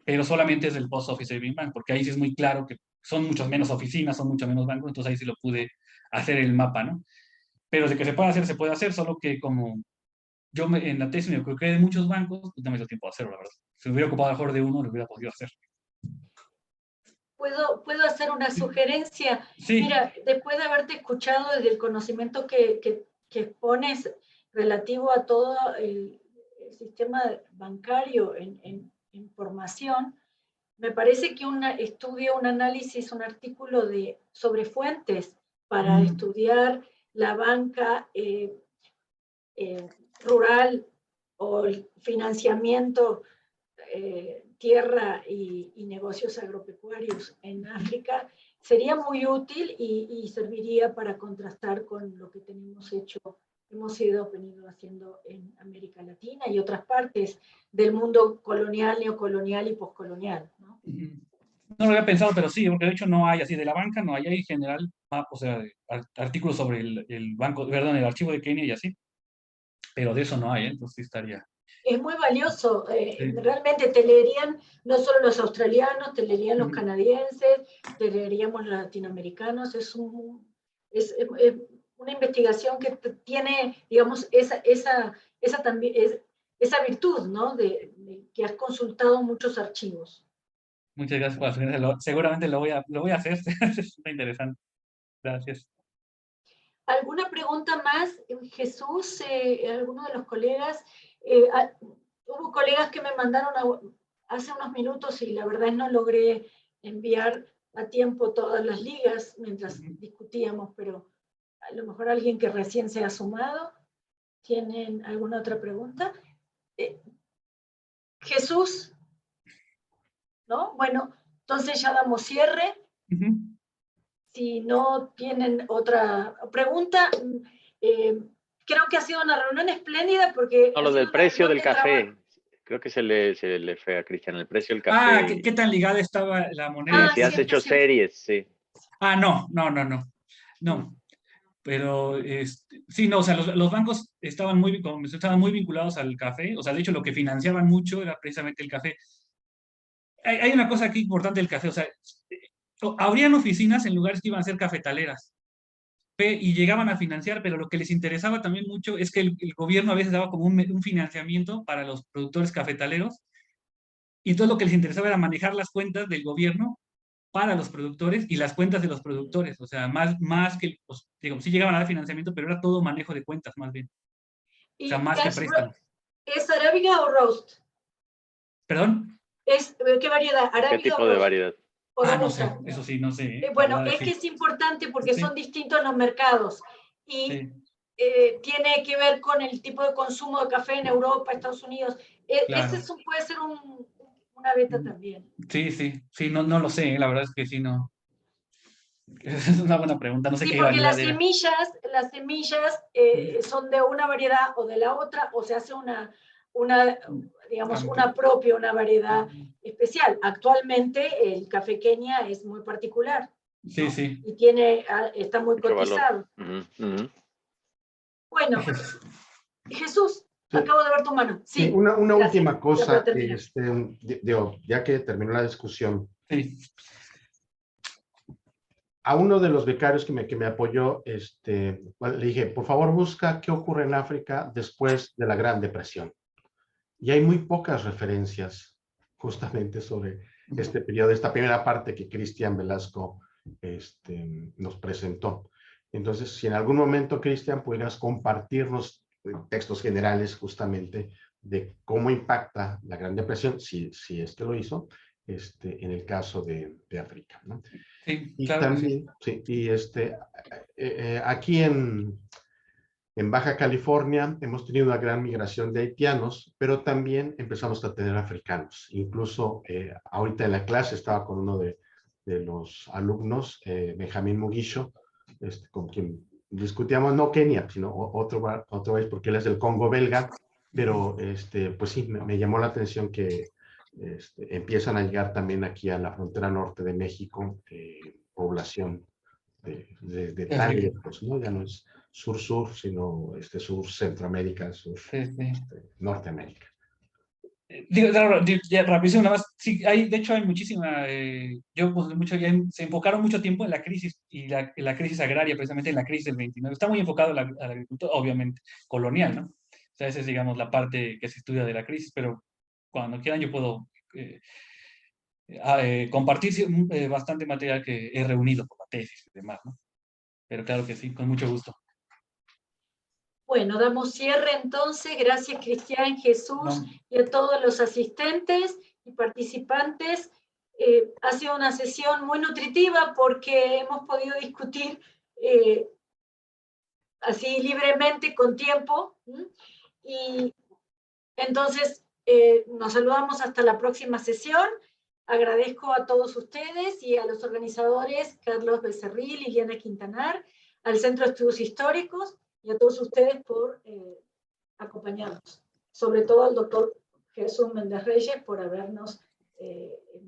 pero solamente es del Post Office Savings Bank, porque ahí sí es muy claro que son muchas menos oficinas, son muchos menos bancos, entonces ahí sí lo pude hacer el mapa, ¿no? Pero de que se puede hacer, solo que como yo en la tesis me ocupé de muchos bancos, pues no me dio tiempo de hacerlo, la verdad. Si me hubiera ocupado mejor de uno, lo hubiera podido hacer. ¿Puedo hacer una sugerencia? Sí. Mira, después de haberte escuchado desde el conocimiento que expones relativo a todo el sistema bancario en formación, me parece que un estudio, un análisis, un artículo sobre fuentes para estudiar la banca rural o el financiamiento, tierra y negocios agropecuarios en África, sería muy útil y serviría para contrastar con lo que hemos venido haciendo en América Latina y otras partes del mundo colonial, neocolonial y poscolonial, ¿no? No lo había pensado, pero sí, porque de hecho no hay así de la banca, no hay en general, o sea, artículos sobre el banco, perdón, el archivo de Kenia y así, pero de eso no hay, entonces sí estaría. Es muy valioso, Sí. realmente te leerían no solo los australianos, te leerían los canadienses, te leeríamos los latinoamericanos, es una investigación que tiene, digamos, esa virtud, ¿no? De que has consultado muchos archivos. Muchas gracias por la sugerencia, seguramente lo voy a hacer, es muy interesante. Gracias. ¿Alguna pregunta más, Jesús? ¿Alguno de los colegas? Hubo colegas que me mandaron hace unos minutos y la verdad no logré enviar a tiempo todas las ligas mientras discutíamos, pero a lo mejor alguien que recién se ha sumado. ¿Tienen alguna otra pregunta? Jesús, ¿no? Bueno, entonces ya damos cierre. Si no tienen otra pregunta, creo que ha sido una reunión espléndida porque... No, lo del precio del café. Creo que se le fue a Cristian el precio del café. Ah, ¿qué tan ligada estaba la moneda? Si has hecho series, sí. Ah, no. Pero sí, no, o sea, los bancos estaban muy vinculados al café, o sea, de hecho lo que financiaban mucho era precisamente el café. Hay una cosa aquí importante del café, o sea, habrían oficinas en lugares que iban a ser cafetaleras, y llegaban a financiar, pero lo que les interesaba también mucho es que el gobierno a veces daba como un financiamiento para los productores cafetaleros, y entonces lo que les interesaba era manejar las cuentas del gobierno para los productores y las cuentas de los productores, o sea, más que, pues, digo, sí llegaban a dar financiamiento, pero era todo manejo de cuentas más bien, o sea, más que préstamos. ¿Es arábiga o roast? ¿Perdón? ¿Qué variedad? ¿Arábiga ¿Qué tipo de variedad? No sé, eso sí, no sé. Bueno, es que es importante porque son distintos los mercados y tiene que ver con el tipo de consumo de café en Europa, Estados Unidos. Claro. Ese puede ser una beta también. Sí, no lo sé, la verdad es que sí, no. Es una buena pregunta, no sé qué porque variedad las semillas son de una variedad o de la otra, o se hace digamos, una propia, una variedad especial. Actualmente el café Kenia es muy particular. Sí, sí. Y está muy cotizado. Bueno, Jesús, acabo de ver tu mano. Sí, una última cosa, ya que terminó la discusión. Sí. A uno de los becarios que me apoyó, le dije, por favor, busca qué ocurre en África después de la Gran Depresión. Y hay muy pocas referencias justamente sobre este periodo, esta primera parte que Cristian Velasco nos presentó. Entonces, si en algún momento, Cristian, pudieras compartirnos textos generales justamente de cómo impacta la Gran Depresión, si es que lo hizo, en el caso de África, ¿no? Sí, y claro también, sí. Aquí en Baja California hemos tenido una gran migración de haitianos, pero también empezamos a tener africanos. Incluso ahorita en la clase estaba con uno de los alumnos, Benjamín Muguicho, con quien discutíamos no Kenia, sino otro país, porque él es del Congo belga, pero pues sí, me llamó la atención que empiezan a llegar también aquí a la frontera norte de México, población de tan lejos, ¿no? Ya no es sur-sur, sino sur-Centroamérica, Norteamérica. Digo, ya rapidísimo, nada más, sí, de hecho hay muchísima, se enfocaron mucho tiempo en la crisis, y la crisis agraria, precisamente en la crisis del 29, está muy enfocado a la agricultura, obviamente, colonial, ¿no? O sea, esa es, digamos, la parte que se estudia de la crisis, pero cuando quieran yo puedo compartir bastante material que he reunido por la tesis y demás, ¿no? Pero claro que sí, con mucho gusto. Bueno, damos cierre entonces. Gracias, Cristian, Jesús, y a todos los asistentes y participantes. ha sido una sesión muy nutritiva porque hemos podido discutir así libremente, con tiempo. Y entonces nos saludamos hasta la próxima sesión. Agradezco a todos ustedes y a los organizadores, Carlos Becerril, Liliana Quintanar, al Centro de Estudios Históricos y a todos ustedes por acompañarnos. Sobre todo al doctor Jesús Méndez Reyes por habernos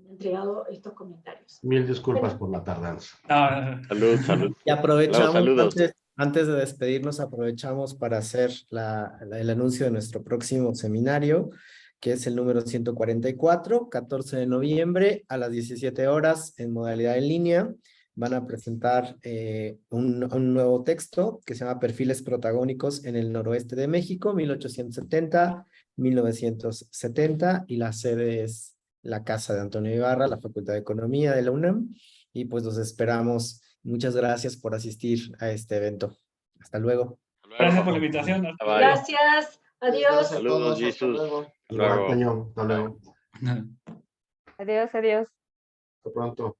entregado estos comentarios. Mil disculpas por la tardanza. Salud, salud. Y aprovechamos, Saludos. antes de despedirnos, aprovechamos para hacer el anuncio de nuestro próximo seminario, que es el número 144, 14 de noviembre a las 17 horas en modalidad en línea. Van a presentar un nuevo texto que se llama Perfiles Protagónicos en el Noroeste de México, 1870-1970, y la sede es la Casa de Antonio Ibarra, la Facultad de Economía de la UNAM, y pues los esperamos. Muchas gracias por asistir a este evento. Hasta luego. Gracias por la invitación. Gracias. Adiós. Saludos, Jesús. Hasta luego. Hasta luego. Hasta luego. Adiós, adiós. Hasta pronto.